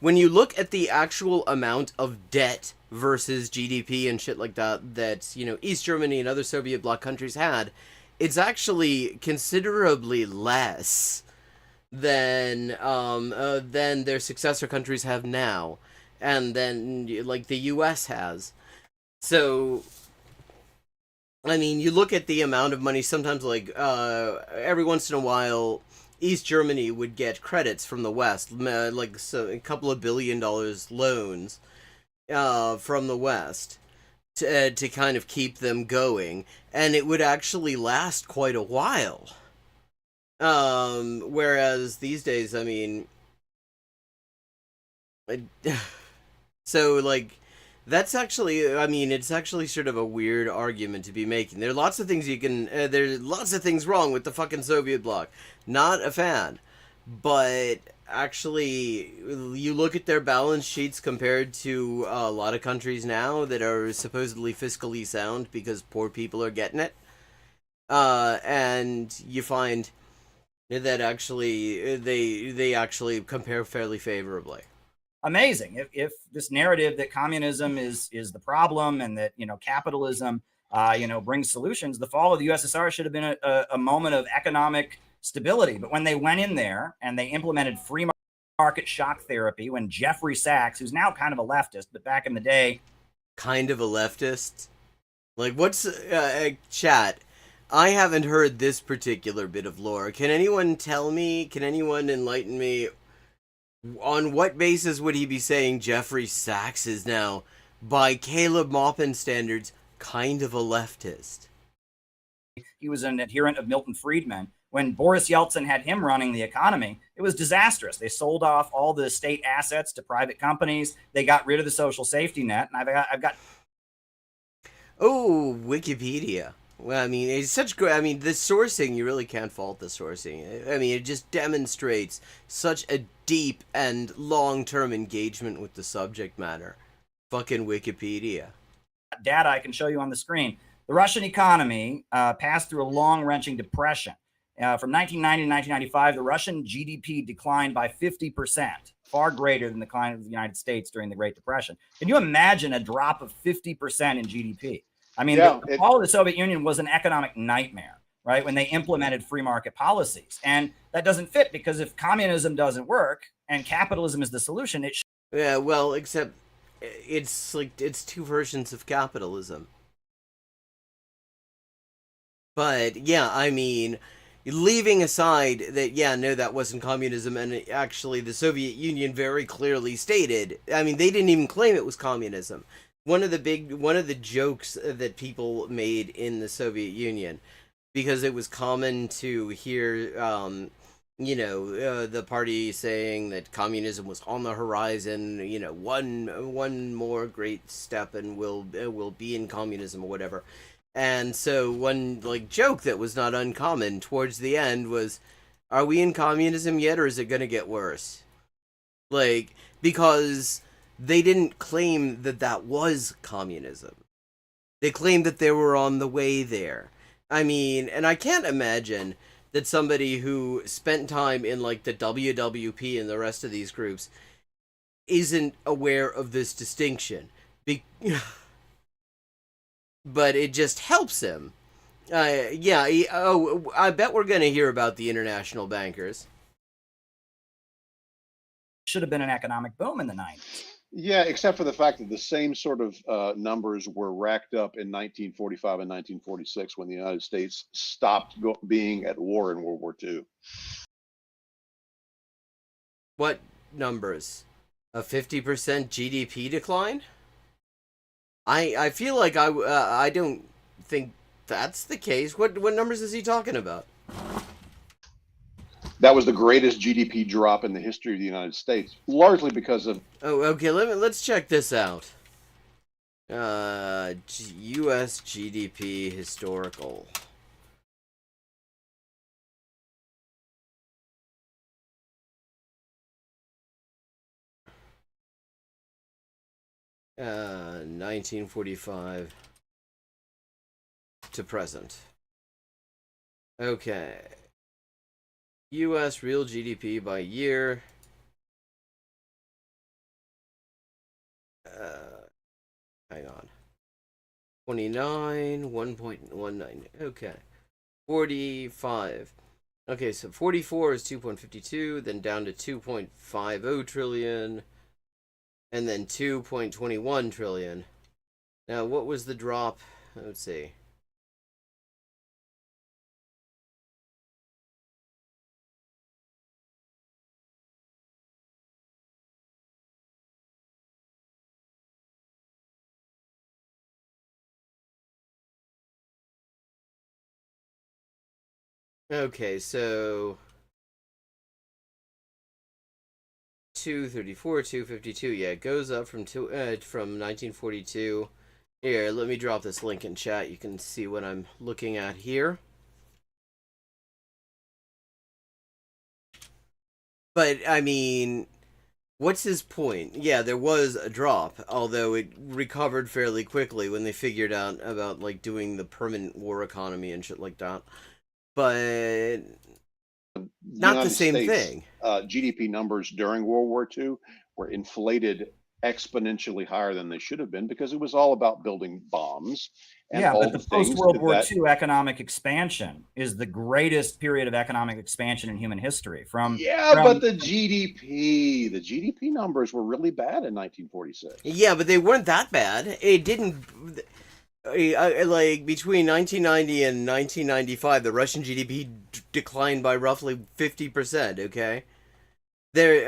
When you look at the actual amount of debt versus GDP and shit like that, that East Germany and other Soviet bloc countries had, it's actually considerably less than their successor countries have now, and then like the U.S. has. So, I mean, you look at the amount of money. Sometimes, like every once in a while, East Germany would get credits from the West, like a couple of $1 billion loans from the West to kind of keep them going, and it would actually last quite a while. Whereas these days, I mean, so like that's actually, I mean, it's actually sort of a weird argument to be making. There are lots of things you can, there's lots of things wrong with the fucking Soviet bloc. Not a fan, but actually, you look at their balance sheets compared to a lot of countries now that are supposedly fiscally sound because poor people are getting it, and you find that actually they actually compare fairly favorably. Amazing. If this narrative that communism is the problem and that capitalism brings solutions, the fall of the USSR should have been a moment of economic stability. But when they went in there and they implemented free market shock therapy, when Jeffrey Sachs, who's now kind of a leftist, but back in the day, kind of a leftist, like what's chat? I haven't heard this particular bit of lore. Can anyone tell me? Can anyone enlighten me? On what basis would he be saying Jeffrey Sachs is now, by Caleb Maupin standards, kind of a leftist? He was an adherent of Milton Friedman. When Boris Yeltsin had him running the economy, it was disastrous. They sold off all the state assets to private companies. They got rid of the social safety net. And I've got. Oh, Wikipedia. Well, I mean, it's such great. I mean, the sourcing, you really can't fault the sourcing. I mean, it just demonstrates such a deep and long-term engagement with the subject matter. Fucking Wikipedia. Data I can show you on the screen. The Russian economy passed through a long-wrenching depression. From 1990 to 1995, the Russian GDP declined by 50%, far greater than the decline of the United States during the Great Depression. Can you imagine a drop of 50% in GDP? I mean, the fall of the Soviet Union was an economic nightmare, right? When they implemented free market policies. And that doesn't fit because if communism doesn't work and capitalism is the solution, it should. Yeah, well, except it's like, it's two versions of capitalism. But, yeah, I mean, leaving aside that, yeah, no, that wasn't communism, and actually the Soviet Union very clearly stated, I mean, they didn't even claim it was communism. One of the jokes that people made in the Soviet Union, because it was common to hear, the party saying that communism was on the horizon, one more great step and we'll be in communism or whatever. And so one like joke that was not uncommon towards the end was, are we in communism yet, or is it going to get worse? Like, because they didn't claim that that was communism. They claimed that they were on the way there. I mean, and I can't imagine that somebody who spent time in like the WWP and the rest of these groups isn't aware of this distinction. But it just helps him. I bet we're going to hear about the international bankers. Should have been an economic boom in the 90s. Yeah, except for the fact that the same sort of numbers were racked up in 1945 and 1946 when the United States stopped being at war in World War II. What numbers? A 50% GDP decline? I feel like I don't think that's the case. What numbers is he talking about? That was the greatest GDP drop in the history of the United States, largely because of. Oh, okay. Let's check this out. U.S. GDP historical. Uh, 1945 to present. Okay. U.S. real GDP by year. Hang on. 29, 1.19. Okay. 45. Okay, so 44 is 2.52, then down to 2.50 trillion, and then 2.21 trillion. Now, what was the drop? Let's see. Okay, so 234, 252. Yeah, it goes up from 1942. Here, let me drop this link in chat. You can see what I'm looking at here. But I mean, what's his point? Yeah, there was a drop, although it recovered fairly quickly when they figured out about like doing the permanent war economy and shit like that. But not the same thing. GDP numbers during World War II were inflated exponentially higher than they should have been because it was all about building bombs. And Yeah, all but the things post-World War II economic expansion is the greatest period of economic expansion in human history. But the GDP numbers were really bad in 1946. Yeah, but they weren't that bad. It didn't. Like between 1990 and 1995, the Russian GDP declined by roughly 50%. Okay,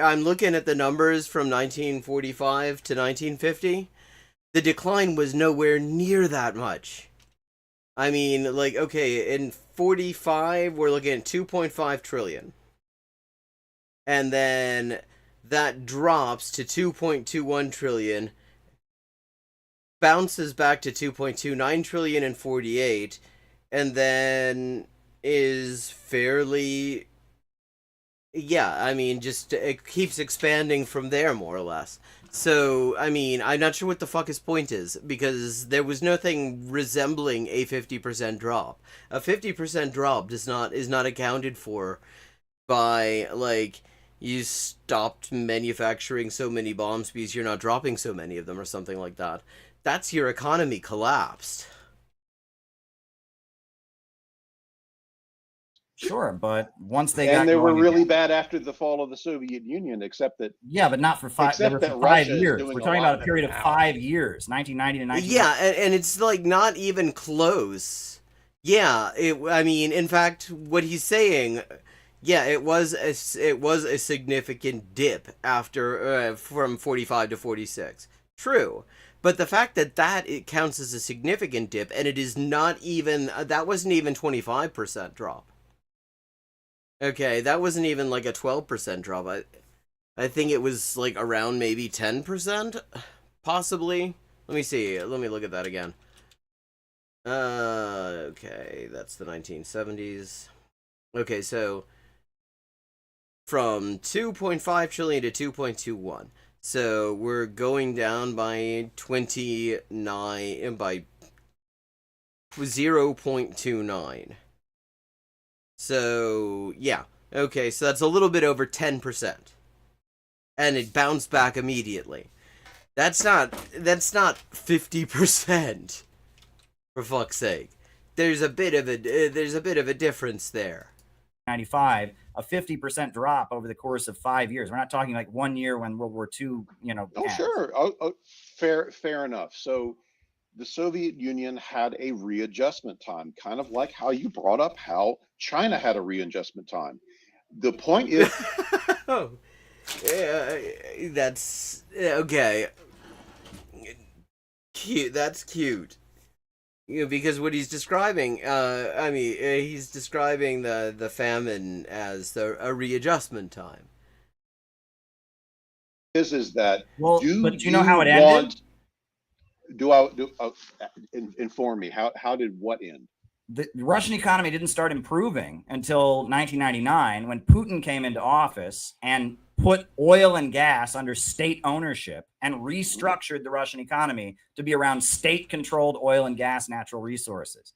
I'm looking at the numbers from 1945 to 1950. The decline was nowhere near that much. I mean, like, okay, in 45, we're looking at 2.5 trillion. And then that drops to 2.21 trillion, bounces back to 2.29 trillion in 48, and then is fairly... Yeah, I mean, just it keeps expanding from there, more or less. So, I mean, I'm not sure what the fuck his point is, because there was nothing resembling a 50% drop. A 50% drop is not accounted for by, like, you stopped manufacturing so many bombs because you're not dropping so many of them or something like that. That's your economy collapsed. Sure, but once they they were really bad after the fall of the Soviet Union, except that but not for 5. They were for 5 years. We're talking about a period of 5 years, 1990 to 1990. Yeah, and it's like not even close. Yeah, I mean, in fact, what he's saying, yeah, it was a significant dip after from 45 to 46. True. But the fact that it counts as a significant dip, and it is not even, that wasn't even 25% drop. Okay, that wasn't even like a 12% drop. I think it was like around maybe 10%, possibly. Let me see. Let me look at that again. Okay, that's the 1970s. Okay, so from 2.5 trillion to 2.21. So we're going down by 29 by 0.29. So, yeah. Okay, so that's a little bit over 10%. And it bounced back immediately. That's not 50%. For fuck's sake. There's a bit of a difference there. 95, a 50% drop over the course of 5 years. We're not talking like 1 year when World War II, Oh, ends. sure. Fair enough. So the Soviet Union had a readjustment time, kind of like how you brought up how China had a readjustment time. The point is, Oh, yeah, that's okay. Cute. That's cute. Because what he's describing, he's describing the famine as a readjustment time. is that Well, do but do you know how it want, ended? inform me, how did what end? The Russian economy didn't start improving until 1999 when Putin came into office and put oil and gas under state ownership and restructured the Russian economy to be around state-controlled oil and gas natural resources.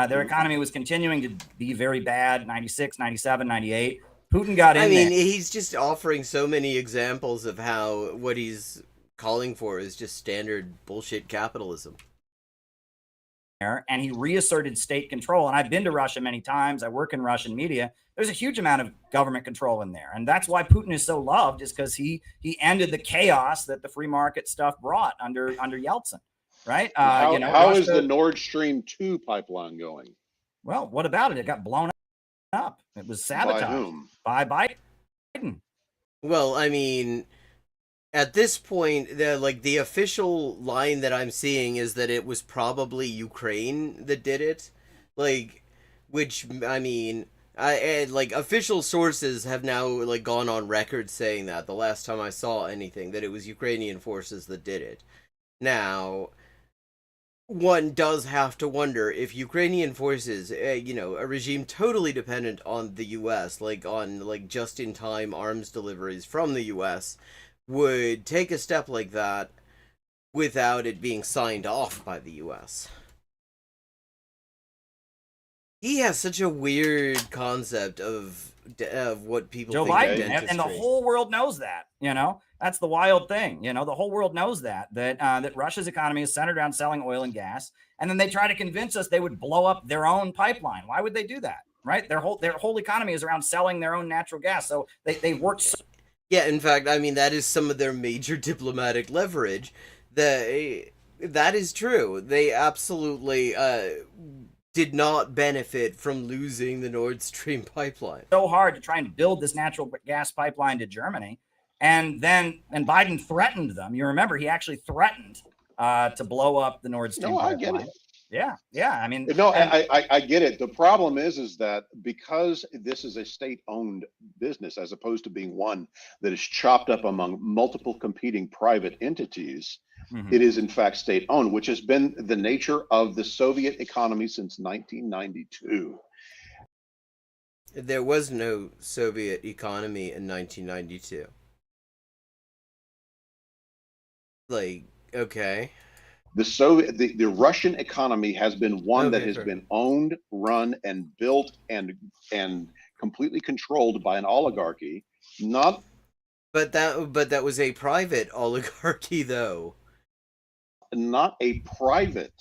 Their economy was continuing to be very bad, 96, 97, 98. Putin got in there. He's just offering so many examples of how what he's calling for is just standard bullshit capitalism. And he reasserted state control. And I've been to Russia many times. I work in Russian media. There's a huge amount of government control in there. And that's why Putin is so loved, is because he ended the chaos that the free market stuff brought under Yeltsin, right? How is the Nord Stream 2 pipeline going? Well, what about it? It got blown up. It was sabotaged. By whom? By Biden. Well, at this point, the official line that I'm seeing is that it was probably Ukraine that did it, official sources have now gone on record saying that the last time I saw anything that it was Ukrainian forces that did it. Now, one does have to wonder if Ukrainian forces, a regime totally dependent on the U.S., on just-in-time arms deliveries from the U.S., would take a step like that without it being signed off by the U.S. He has such a weird concept of what people Joe think Biden, of dentistry. and the whole world knows that. That's the wild thing. The whole world knows that Russia's economy is centered around selling oil and gas, and then they try to convince us they would blow up their own pipeline. Why would they do that? Right? Their whole economy is around selling their own natural gas. So they work. Yeah, in fact, that is some of their major diplomatic leverage. That is true. They absolutely did not benefit from losing the Nord Stream pipeline. So hard to try and build this natural gas pipeline to Germany, and Biden threatened them. You remember he actually threatened to blow up the Nord Stream pipeline. I get it. Yeah. I get it. The problem is that because this is a state-owned business, as opposed to being one that is chopped up among multiple competing private entities, it is in fact state-owned, which has been the nature of the Soviet economy since 1992. There was no Soviet economy in 1992. Okay. The Russian economy has been one that has been owned, run, and built and completely controlled by an oligarchy. But that was a private oligarchy, though. Not a private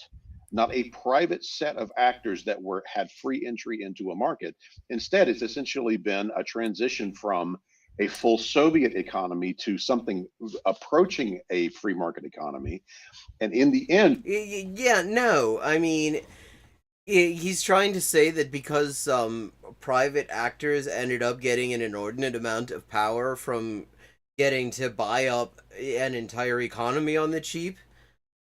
set of actors that had free entry into a market. Instead, it's essentially been a transition from a full Soviet economy to something approaching a free market economy. And in the end, he's trying to say that because private actors ended up getting an inordinate amount of power from getting to buy up an entire economy on the cheap,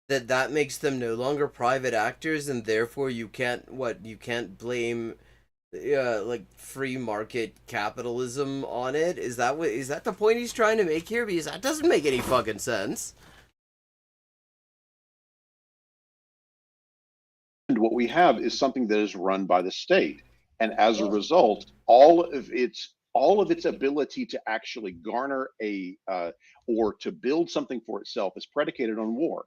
that makes them no longer private actors, and therefore you can't blame free market capitalism on it. Is that the point he's trying to make here? Because that doesn't make any fucking sense. what we have is something that is run by the state. And as a result, all of its ability to actually garner or to build something for itself is predicated on war.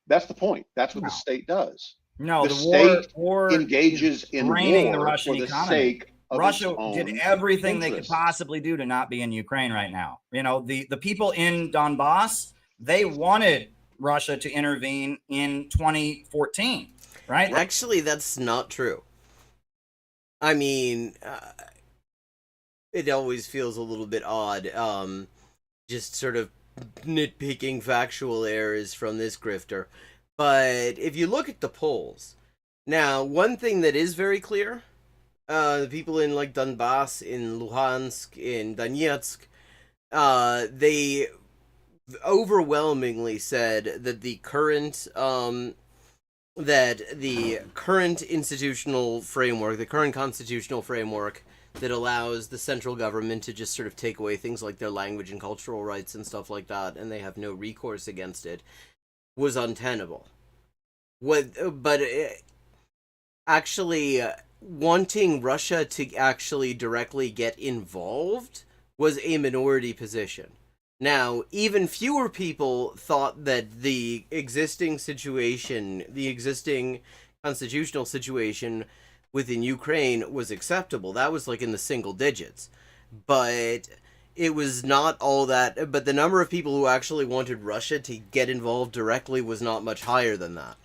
That's the point. That's what the state does. No, the war state engages in draining the war Russian for the economy. sake of Russia its own did everything they could interests. possibly do to not be in Ukraine right now. You know, the people in Donbass, they wanted Russia to intervene in 2014, right? Actually, that's not true. I mean, it always feels a little bit odd, just sort of nitpicking factual errors from this grifter. But if you look at the polls, now, one thing that is very clear, the people in, like, Donbass, in Luhansk, in Donetsk, they overwhelmingly said that the current institutional framework, the current constitutional framework that allows the central government to just sort of take away things like their language and cultural rights and stuff like that, and they have no recourse against it, was untenable. Actually, wanting Russia to actually directly get involved was a minority position. Now, even fewer people thought that the existing situation, the existing constitutional situation within Ukraine was acceptable. That was like in the single digits. But it was not all that. But the number of people who actually wanted Russia to get involved directly was not much higher than that.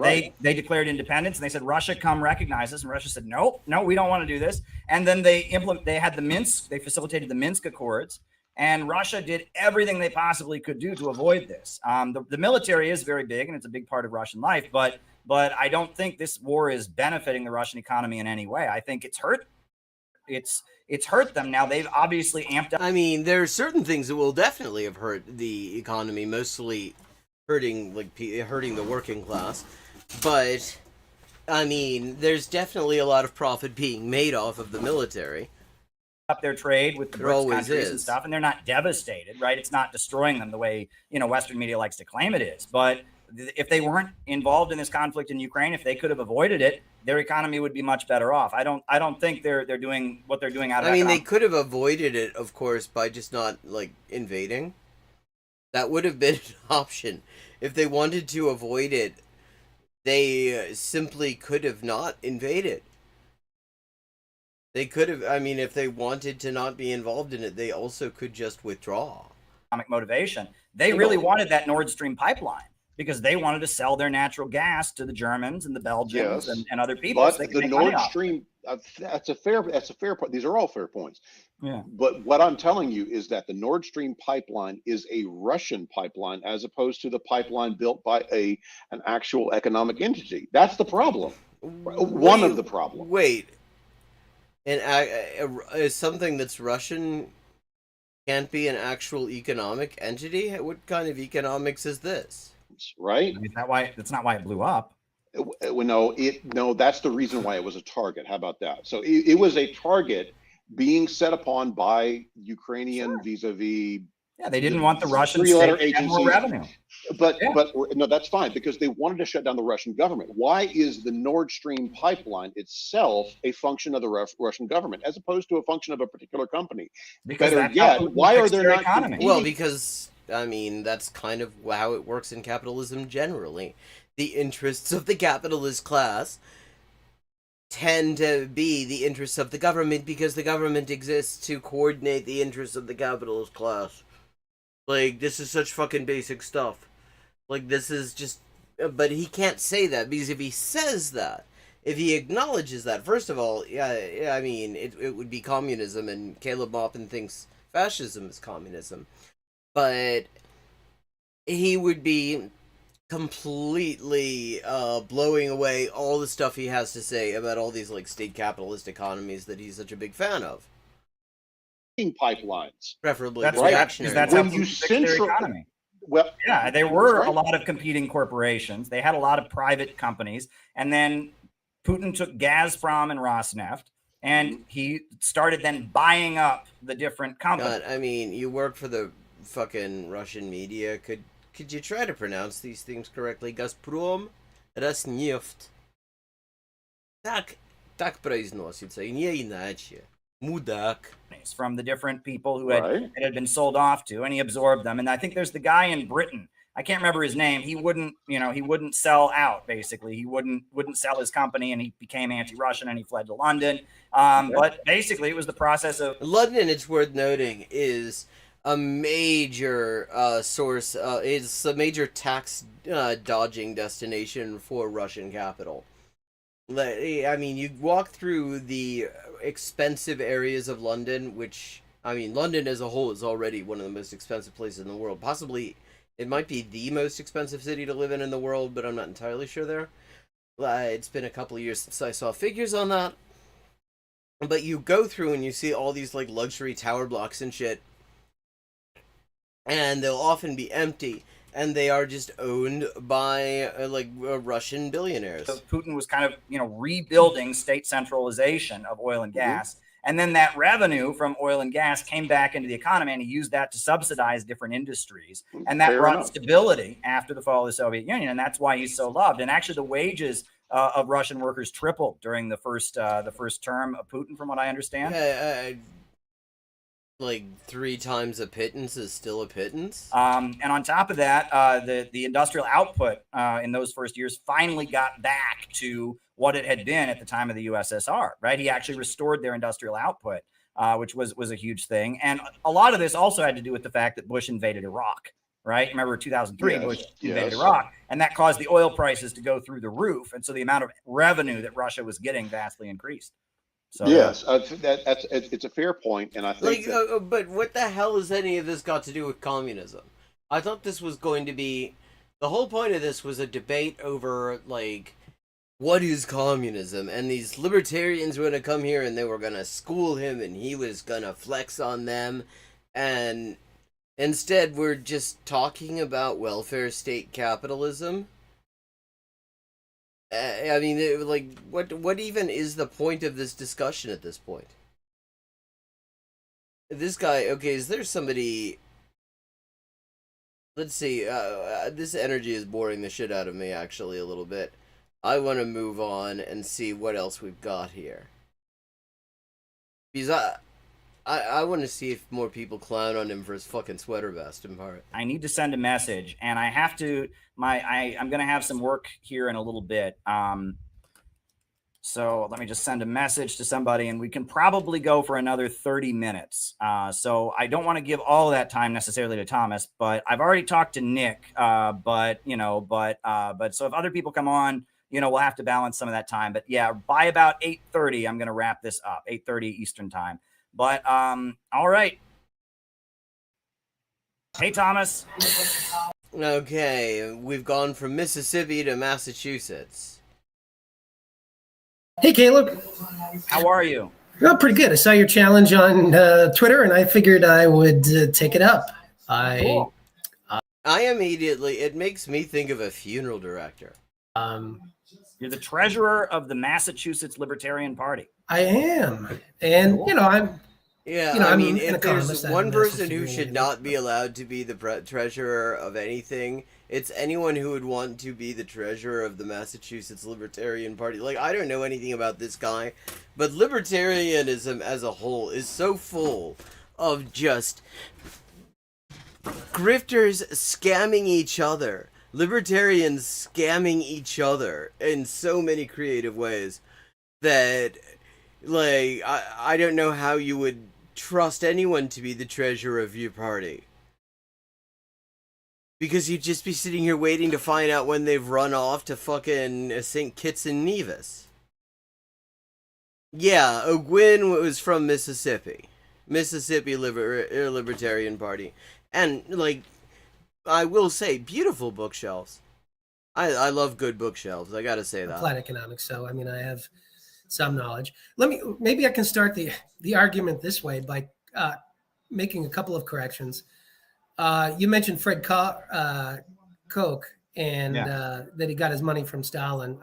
They declared independence and they said, Russia, come recognize us. And Russia said, no, we don't want to do this. And then they facilitated the Minsk Accords, and Russia did everything they possibly could do to avoid this. The military is very big and it's a big part of Russian life, but I don't think this war is benefiting the Russian economy in any way. I think it's hurt. It's hurt them. Now they've obviously amped up. I mean, there are certain things that will definitely have hurt the economy, mostly hurting the working class. But, I mean, there's definitely a lot of profit being made off of the military. Up their trade with the BRICS countries and stuff, and they're not devastated, right? It's not destroying them the way, Western media likes to claim it is. But if they weren't involved in this conflict in Ukraine, if they could have avoided it, their economy would be much better off. I don't think they're doing what they're doing out of they could have avoided it, of course, by just not, invading. That would have been an option. If they wanted to avoid it, they simply could have not invaded. They could have, if they wanted to not be involved in it, they also could just withdraw. Economic motivation. They really wanted that Nord Stream pipeline because they wanted to sell their natural gas to the Germans and the Belgians and other people. But so the Nord Stream, that's a fair point. These are all fair points. Yeah. But what I'm telling you is that the Nord Stream pipeline is a Russian pipeline as opposed to the pipeline built by an actual economic entity. That's the problem. One of the problems. Wait. Is something that's Russian can't be an actual economic entity? What kind of economics is this? Right? That's not why it blew up. No, that's the reason why it was a target. How about that? So it was a target being set upon by Ukrainian vis-a-vis. Yeah, they didn't want the Russian state to have more revenue. But no, that's fine because they wanted to shut down the Russian government. Why is the Nord Stream pipeline itself a function of the Russian government as opposed to a function of a particular company? Because better yet, why are there not economy? Well, because that's kind of how it works in capitalism generally. The interests of the capitalist class tend to be the interests of the government because the government exists to coordinate the interests of the capitalist class. This is such fucking basic stuff. This is just... But he can't say that, because if he says that, if he acknowledges that, first of all, it would be communism, and Caleb Maupin thinks fascism is communism. But he would be completely blowing away all the stuff he has to say about all these, state capitalist economies that he's such a big fan of. Pipelines, preferably reactionary. That's when how you their economy. Well, yeah, there were a lot of competing corporations. They had a lot of private companies, and then Putin took Gazprom and Rosneft, and he started then buying up the different companies. God, you work for the fucking Russian media. could you try to pronounce these things correctly? Gazprom, Rosneft. Так произносится, и не иначе. Мудак. From the different people who Right. it had been sold off to, and he absorbed them. And I think there's the guy in Britain. I can't remember his name. He wouldn't sell out. Basically, he wouldn't sell his company, and he became anti-Russian, and he fled to London. But basically, it was the process of London, it's worth noting, is a major source. It's a major tax dodging destination for Russian capital. I mean, you walk through the expensive areas of London, which, I mean, London as a whole is already one of the most expensive places in the world. Possibly, it might be the most expensive city to live in the world, but I'm not entirely sure there. It's been a couple of years since I saw figures on that. But you go through and you see all these, like, luxury tower blocks and shit. And they'll often be empty. And they are just owned by Russian billionaires. So Putin was kind of, rebuilding state centralization of oil and gas. And then that revenue from oil and gas came back into the economy, and he used that to subsidize different industries. And that Fair brought enough. stability after the fall of the Soviet Union. And that's why he's so loved. And actually, the wages of Russian workers tripled during the first term of Putin, from what I understand. Like 3 times a pittance is still a pittance. And on top of that, the industrial output in those first years finally got back to what it had been at the time of the USSR, right? He actually restored their industrial output, which was a huge thing. And a lot of this also had to do with the fact that Bush invaded Iraq, right? Remember 2003, Yes, Bush invaded yes. Iraq, and that caused the oil prices to go through the roof. And so the amount of revenue that Russia was getting vastly increased. So, Yes, it's a fair point, and I think But what the hell has any of this got to do with communism? I thought this was going to be... The whole point of this was a debate over, like, what is communism? And these libertarians were going to come here and they were going to school him and he was going to flex on them. And instead, we're just talking about welfare state capitalism. I mean, like, what even is the point of this discussion at this point? This guy, okay, is there somebody... Let's see, this energy is boring the shit out of me, actually, a little bit. I want to move on and see what else we've got here. Because I want to see if more people clown on him for his fucking sweater vest in part. I need to send a message, and I have to. I'm going to have some work here in a little bit. So let me just send a message to somebody, and we can probably go for another 30 minutes. So I don't want to give all of that time necessarily to Thomas, but I've already talked to Nick. But so if other people come on, we'll have to balance some of that time. But yeah, by about 8:30, I'm going to wrap this up. 8:30 Eastern time. But all right. Hey, Thomas. Okay, we've gone from Mississippi to Massachusetts. Hey, Caleb. How are you? Oh, pretty good. I saw your challenge on Twitter, and I figured I would take it up. Cool. I immediately, it makes me think of a funeral director. You're the treasurer of the Massachusetts Libertarian Party. I am, and Cool. I'm. Yeah, You know, I I'm mean, an if there's economist, I one have person massive who feeling should in not it. be allowed to be the treasurer of anything, it's anyone who would want to be the treasurer of the Massachusetts Libertarian Party. Like, I don't know anything about this guy, but libertarianism as a whole is so full of just grifters scamming each other, libertarians scamming each other in so many creative ways that, like, I don't know how you would trust anyone to be the treasurer of your party. Because you'd just be sitting here waiting to find out when they've run off to fucking St. Kitts and Nevis. Yeah, O'Gwyn was from Mississippi. Mississippi Libertarian Party. And, like, I will say, beautiful bookshelves. I love good bookshelves, I gotta say that. Applied economics, so I mean, I have some knowledge. Maybe I can start the argument this way by making a couple of corrections. You mentioned Fred Koch and that he got his money from Stalin.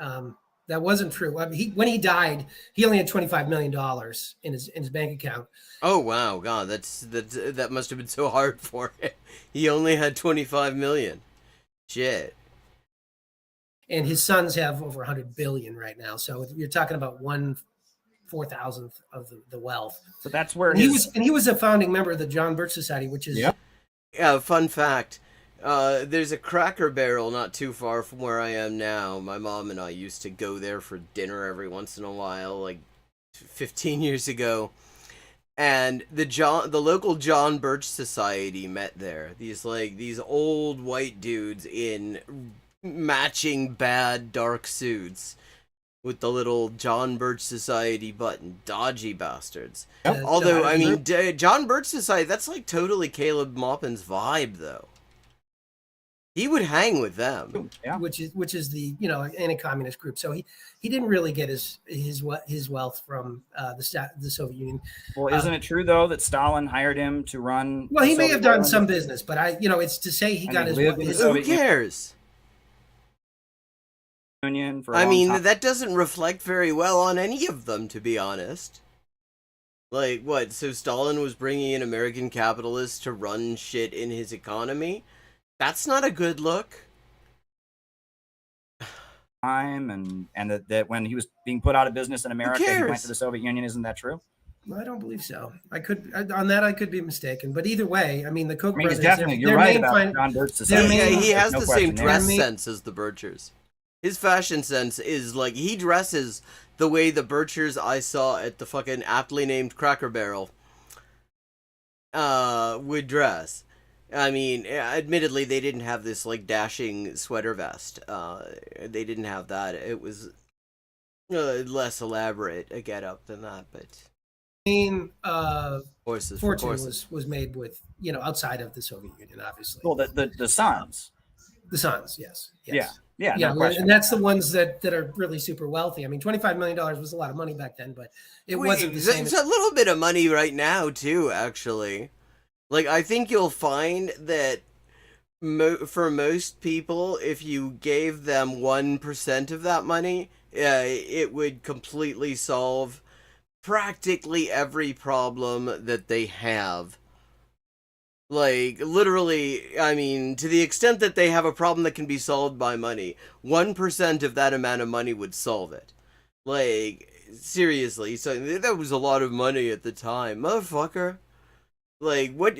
That wasn't true. I mean, when he died, he only had $25 million in his bank account. Oh wow, God, that must have been so hard for him. He only had 25 million. Shit. And his sons have over 100 billion right now. So you're talking about 1/4000th of the wealth. So that's where he was a founding member of the John Birch Society, which is Yeah, fun fact. There's a Cracker Barrel not too far from where I am now. My mom and I used to go there for dinner every once in a while, like 15 years ago. And the local John Birch Society met there. These old white dudes in matching bad dark suits with the little John Birch Society button. Dodgy bastards. Yep. Although, I mean, John Birch Society, that's like totally Caleb Maupin's vibe, though. He would hang with them. Yeah. which is the anti-communist group. So he didn't really get his wealth from the Soviet Union. Well, isn't it true though that Stalin hired him to run? Well, he the may Soviet have done Union? some business, but it's to say he got his. lived in the Who Soviet cares? Union for a I long mean, time. that doesn't reflect very well on any of them, to be honest. Like, what? So Stalin was bringing in American capitalists to run shit in his economy? That's not a good look. Time and that when he was being put out of business in America, he went cares? to the Soviet Union. Isn't that true? I don't believe so. I could be mistaken, but either way, I mean, the Koch I mean, brothers. definitely, you're their right main about John Birch Society. main- Yeah, he There's has no the question same there. dress Their main- sense as the Birchers. His fashion sense is like, he dresses the way the Birchers I saw at the fucking aptly named Cracker Barrel would dress. I mean, admittedly, they didn't have this, like, dashing sweater vest. They didn't have that. It was less elaborate a get-up than that, but... main Horses for fortune courses. was made with outside of the Soviet Union, obviously. Well, the sons. The sons, yes. Yeah, yeah, Yeah, no question. and that's the ones that are really super wealthy. I mean, $25 million was a lot of money back then, but it wasn't the same. It's a little bit of money right now, too, actually. Like, I think you'll find that for most people, if you gave them 1% of that money, it would completely solve practically every problem that they have. Like, literally, I mean, to the extent that they have a problem that can be solved by money, 1% of that amount of money would solve it. Like, seriously, so that was a lot of money at the time. Motherfucker. Like, what...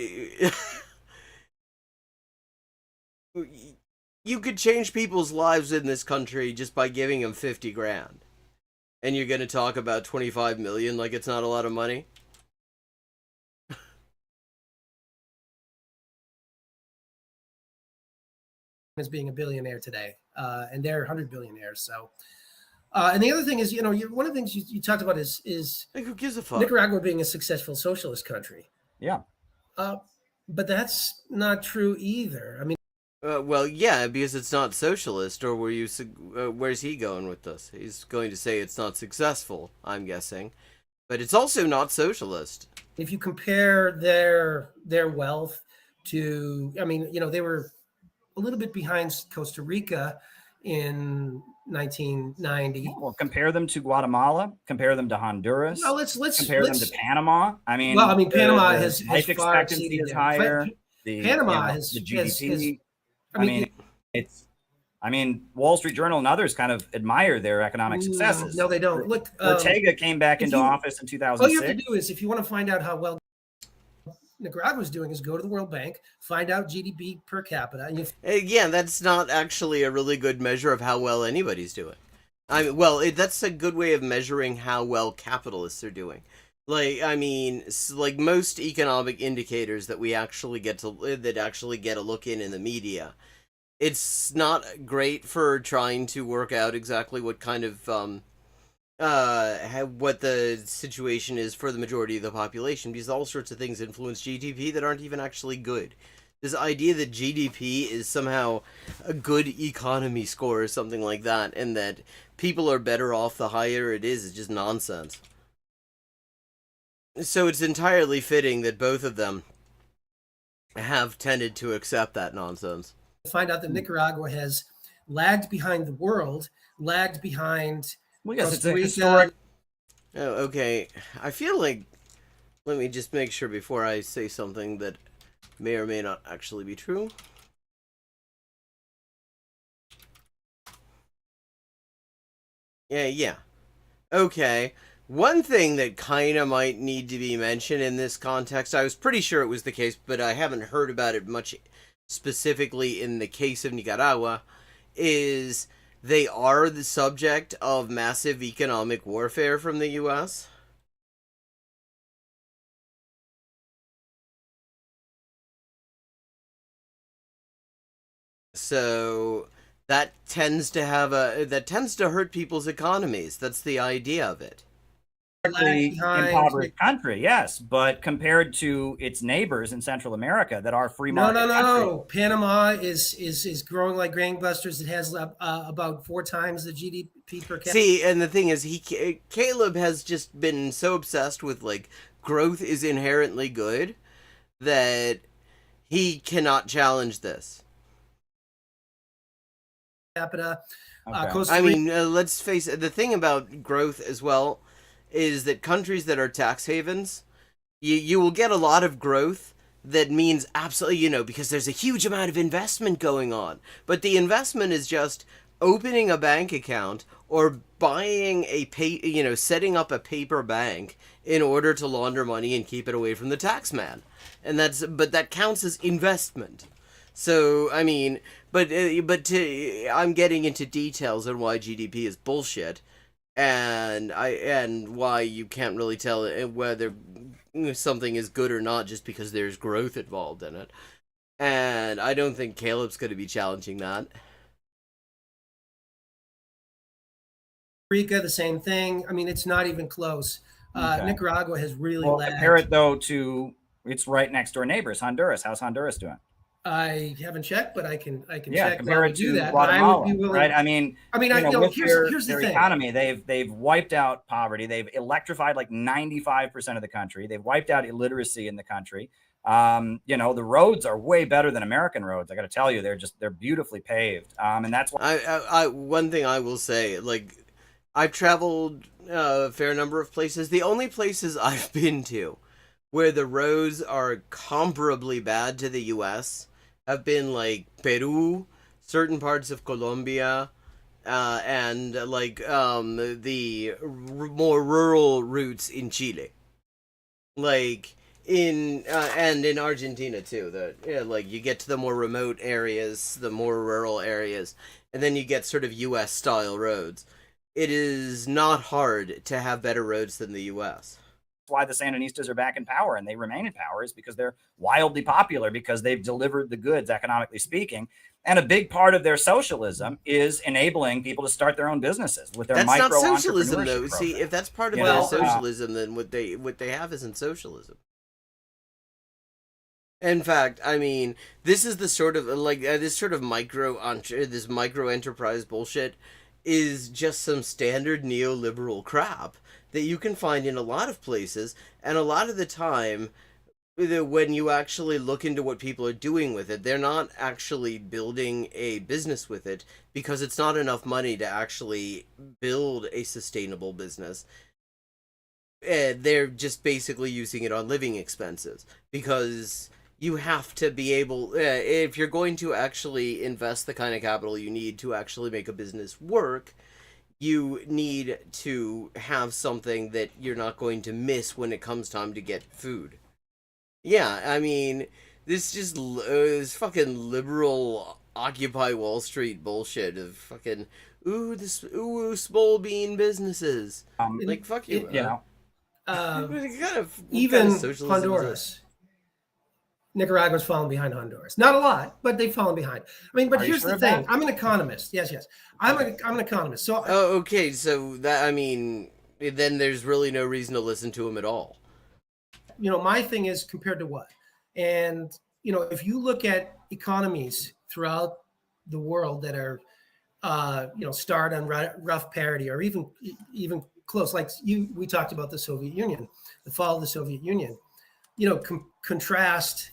You could change people's lives in this country just by giving them 50 grand. And you're gonna talk about 25 million like it's not a lot of money? As being a billionaire today, and they're 100 billionaires. So, and the other thing is, one of the things you talked about is Like, who gives a fuck? Nicaragua being a successful socialist country. Yeah. But that's not true either. I mean, Well, yeah, because it's not socialist, or where's he going with this? He's going to say it's not successful, I'm guessing. But it's also not socialist. if you compare their wealth to, I mean, they were a little bit behind Costa Rica in 1990. Well, compare them to Guatemala. Compare them to Honduras. Well, let's compare them to Panama. I mean, Panama the has life far expectancy exceeded is them. higher. The Panama the GDP. has, I mean, Wall Street Journal and others kind of admire their economic successes. No, they don't. Look, Ortega came back into office in 2006. All you have to do is, if you want to find out how well Nicaragua's doing, is go to the World Bank, find out GDP per capita, and Yeah, that's not actually a really good measure of how well anybody's doing. I mean, well, that's a good way of measuring how well capitalists are doing. Like, I mean, like most economic indicators that we actually get a look in the media, it's not great for trying to work out exactly what kind of what the situation is for the majority of the population, because all sorts of things influence GDP that aren't even actually good. This idea that GDP is somehow a good economy score or something like that, and that people are better off the higher it is just nonsense. So it's entirely fitting that both of them have tended to accept that nonsense. find out that Nicaragua has lagged behind the world, lagged behind Well, yes, it's Costa a Rica. historic. Oh, okay. I feel like, let me just make sure before I say something that may or may not actually be true. Yeah. Okay. One thing that kind of might need to be mentioned in this context, I was pretty sure it was the case, but I haven't heard about it much specifically in the case of Nicaragua, is they are the subject of massive economic warfare from the US. So that tends to hurt people's economies. That's the idea of it. Lag behind. Impoverished country, yes, but compared to its neighbors in Central America that are free No, market no, no, countries, no. Panama is growing like gangbusters. It has about 4 times the GDP per capita. See, and the thing is, Caleb has just been so obsessed with like growth is inherently good that he cannot challenge this. Capita. Okay. Costa I Rica. mean, let's face it. The thing about growth as well is that countries that are tax havens, you will get a lot of growth that means absolutely, because there's a huge amount of investment going on. But the investment is just opening a bank account or buying setting up a paper bank in order to launder money and keep it away from the tax man. But that counts as investment. So, I mean, I'm getting into details on why GDP is bullshit, and why you can't really tell whether something is good or not just because there's growth involved in it. And I don't think Caleb's going to be challenging that. Rica, the same thing. I mean, it's not even close. Okay. Nicaragua has really well, lagged. compare it though to its right next door neighbors, Honduras. How's Honduras doing? I haven't checked, but I can Yeah, check. compare while we it do to that. Guatemala, I would be willing, right? I mean, with here's the their thing. economy, they've wiped out poverty. They've electrified like 95% of the country. They've wiped out illiteracy in the country. The roads are way better than American roads. I got to tell you, they're beautifully paved. And that's why One thing I will say, like, I've traveled a fair number of places. The only places I've been to where the roads are comparably bad to the US have been like Peru, certain parts of Colombia, and the more rural routes in Chile, like and in Argentina too. Like you get to the more remote areas, the more rural areas, and then you get sort of US style roads. It is not hard to have better roads than the US. why the Sandinistas are back in power and they remain in power is because they're wildly popular, because they've delivered the goods, economically speaking. And a big part of their socialism is enabling people to start their own businesses with their That's not micro socialism, though. entrepreneurship See, program. if that's part of You their know, socialism, then what they have isn't socialism. In fact, I mean, this is the sort of this micro enterprise bullshit is just some standard neoliberal crap that you can find in a lot of places, and a lot of the time when you actually look into what people are doing with it, they're not actually building a business with it because it's not enough money to actually build a sustainable business. They're just basically using it on living expenses because you have to be able, if you're going to actually invest the kind of capital you need to actually make a business work, you need to have something that you're not going to miss when it comes time to get food. Yeah, I mean, this just is fucking liberal Occupy Wall Street bullshit of fucking small bean businesses. Like fuck you. Even socialism Honduras, Nicaragua's fallen behind Honduras. Not a lot, but they've fallen behind. I mean, but here's the thing. I'm an economist. Yes. I'm an economist. So okay, so that, I mean, then there's really no reason to listen to him at all. My thing is compared to what? And, if you look at economies throughout the world that are, starred on rough parity or even close, like we talked about the Soviet Union, the fall of the Soviet Union, contrast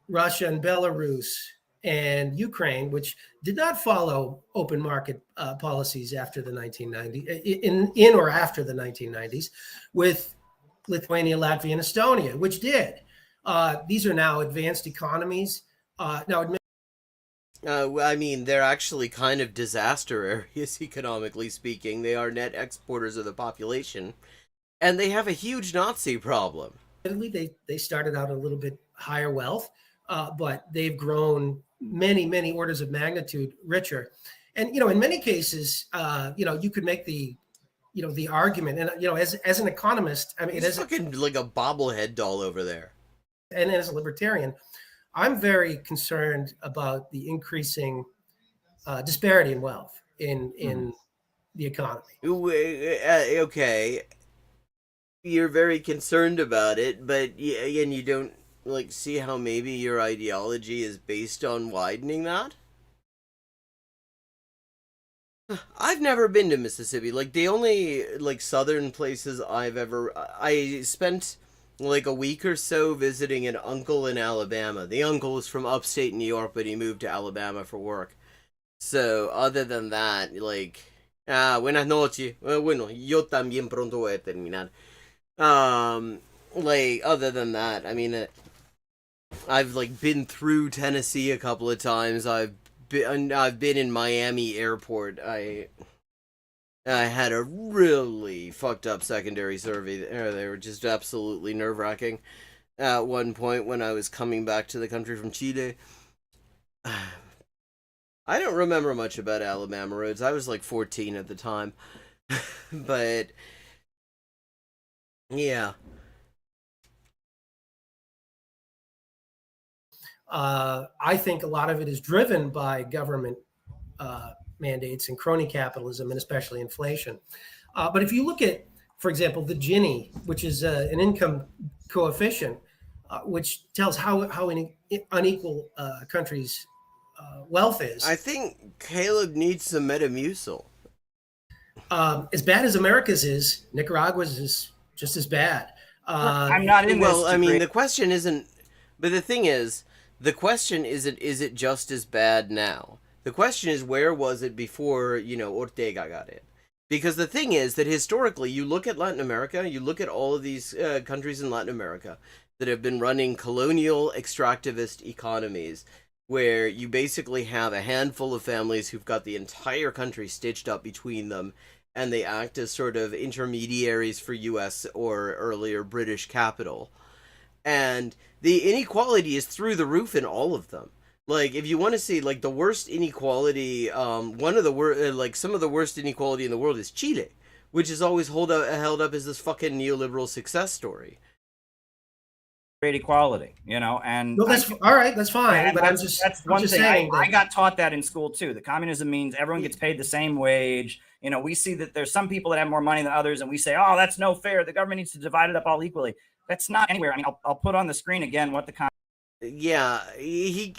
Russia and Belarus and Ukraine, which did not follow open market policies after the 1990s, in or after the 1990s, with Lithuania, Latvia, and Estonia, which did. These are now advanced economies. I mean, they're actually kind of disaster areas, economically speaking. They are net exporters of the population, and they have a huge Nazi problem. Admittedly, they started out a little bit higher wealth, but they've grown many orders of magnitude richer. And in many cases, you could make the the argument, and as an economist, I mean, It's fucking like a bobblehead doll over there. And as a libertarian, I'm very concerned about the increasing disparity in wealth in the economy. Okay, you're very concerned about it, but and you don't like see how maybe your ideology is based on widening that. I've never been to Mississippi. Like the only like southern places I spent like a week or so visiting an uncle in Alabama. The uncle was from upstate New York, but he moved to Alabama for work. So other than that, like buenas noches. Bueno, yo también pronto voy a terminar. Like other than that, I mean, I've like been through Tennessee a couple of times. I've been in Miami airport. I had a really fucked up secondary survey there. They were just absolutely nerve-wracking at one point when I was coming back to the country from Chile. I don't remember much about Alabama roads. I was like 14 at the time. But yeah. I think a lot of it is driven by government mandates and crony capitalism, and especially inflation. But if you look at, for example, the Gini, which is an income coefficient, which tells how unequal a country's wealth is. I think Caleb needs some Metamucil. As bad as America's is, Nicaragua's is just as bad. I'm not in this. Well, I mean, the question isn't. But the thing is, the question isn't, is it just as bad now? The question is, where was it before, Ortega got in? Because the thing is that historically, you look at Latin America, you look at all of these countries in Latin America that have been running colonial extractivist economies, where you basically have a handful of families who've got the entire country stitched up between them, and they act as sort of intermediaries for US or earlier British capital. And the inequality is through the roof in all of them. Like, if you want to see, like, the worst inequality, one of the worst, some of the worst inequality in the world is Chile, which is always held up as this fucking neoliberal success story. Great equality, and no, that's all right. That's fine. But that's one thing. I got taught that in school too. That communism means everyone gets paid the same wage. We see that there's some people that have more money than others, and we say, "Oh, that's no fair. The government needs to divide it up all equally." That's not anywhere. I mean, I'll put on the screen again what the yeah, he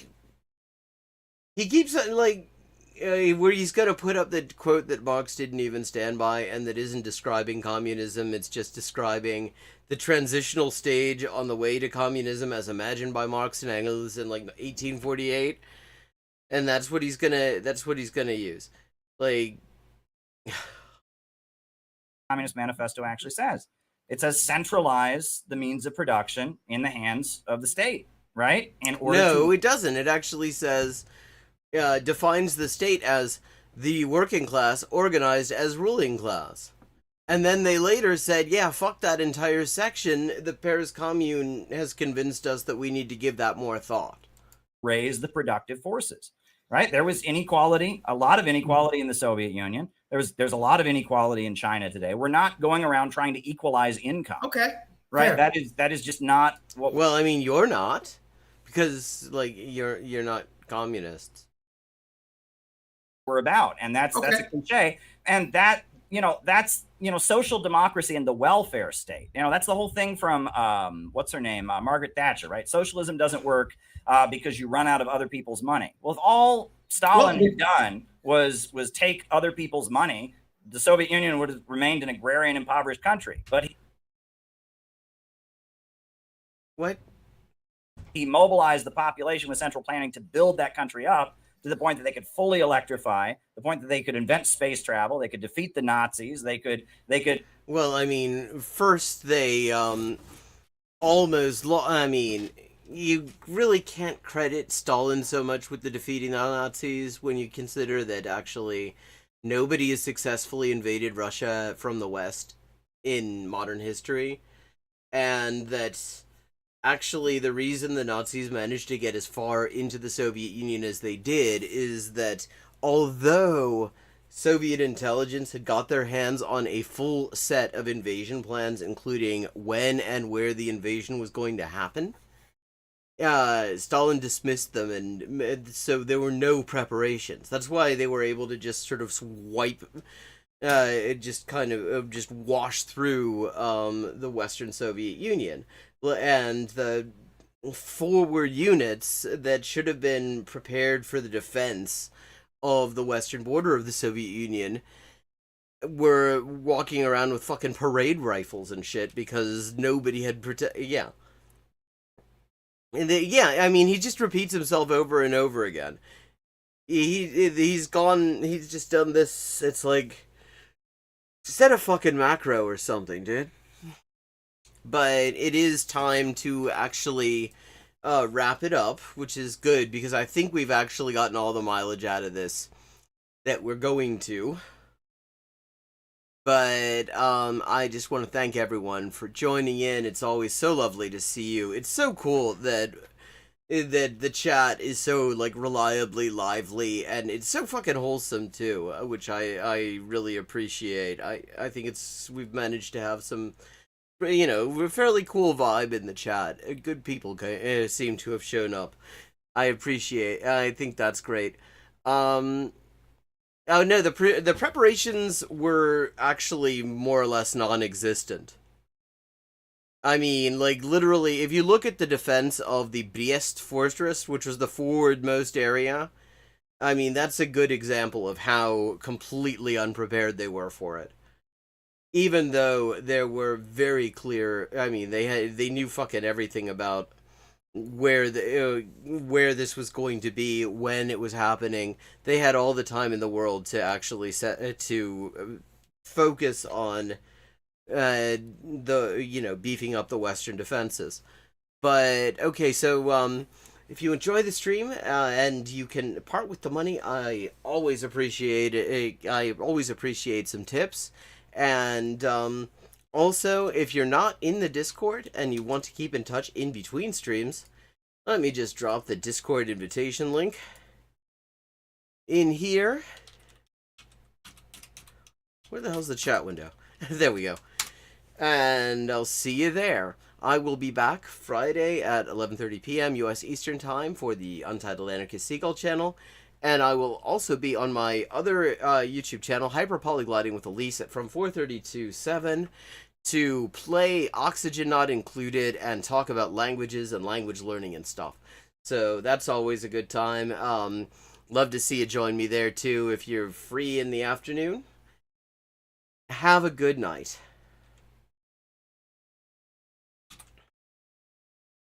keeps where he's going to put up the quote that Marx didn't even stand by, and that isn't describing communism. It's just describing the transitional stage on the way to communism as imagined by Marx and Engels in 1848, and that's what he's gonna use. Like, Communist Manifesto actually says. It says centralize the means of production in the hands of the state, right? It doesn't. It actually says defines the state as the working class organized as ruling class. And then they later said, yeah, fuck that entire section. The Paris Commune has convinced us that we need to give that more thought. Raise the productive forces, right? There was inequality, a lot of inequality in the Soviet Union. There's a lot of inequality in China today. We're not going around trying to equalize income. Okay. Right. Fair. That is just not what. Well, I mean, you're not, because you're not communists. We're about, and that's a cliche, and that's social democracy and the welfare state. That's the whole thing from what's her name, Margaret Thatcher, right? Socialism doesn't work because you run out of other people's money. Well, if all Stalin had done was take other people's money, the Soviet Union would have remained an agrarian, impoverished country. But he mobilized the population with central planning to build that country up to the point that they could fully electrify, the point that they could invent space travel, they could defeat the Nazis, they could. Well, I mean, first they you really can't credit Stalin so much with the defeating the Nazis when you consider that actually nobody has successfully invaded Russia from the West in modern history, and that actually the reason the Nazis managed to get as far into the Soviet Union as they did is that although Soviet intelligence had got their hands on a full set of invasion plans, including when and where the invasion was going to happen, Stalin dismissed them, and so there were no preparations. That's why they were able to just sort of swipe, just kind of just wash through the Western Soviet Union. And the forward units that should have been prepared for the defense of the western border of the Soviet Union were walking around with fucking parade rifles and shit because nobody had yeah. And I mean, he just repeats himself over and over again. He's just done this. It's like, set a fucking macro or something, dude. But it is time to actually wrap it up, which is good because I think we've actually gotten all the mileage out of this that we're going to. But I just want to thank everyone for joining in. It's always so lovely to see you. It's so cool that the chat is so like reliably lively, and it's so fucking wholesome too, which I really appreciate. I think we've managed to have some, you know, a fairly cool vibe in the chat. Good people seem to have shown up. I think that's great. Oh no, the preparations were actually more or less non-existent. I mean, like, literally, if you look at the defense of the Brest fortress, which was the forwardmost area, I mean, that's a good example of how completely unprepared they were for it. Even though there were very clear, I mean, they knew fucking everything about where this was going to be, when it was happening. They had all the time in the world to actually focus on beefing up the Western defenses. But okay, so if you enjoy the stream and you can part with the money, I always appreciate it. I always appreciate some tips. And also, if you're not in the Discord and you want to keep in touch in between streams, let me just drop the Discord invitation link in here. Where the hell's the chat window? There we go. And I'll see you there. I will be back Friday at 11:30 p.m. U.S. Eastern Time for the Untitled Anarchist Seagull channel. And I will also be on my other YouTube channel, Hyperpolyglotting with Elise, from 4:30 to 7, to play Oxygen Not Included and talk about languages and language learning and stuff. So that's always a good time. Love to see you join me there too if you're free in the afternoon. Have a good night.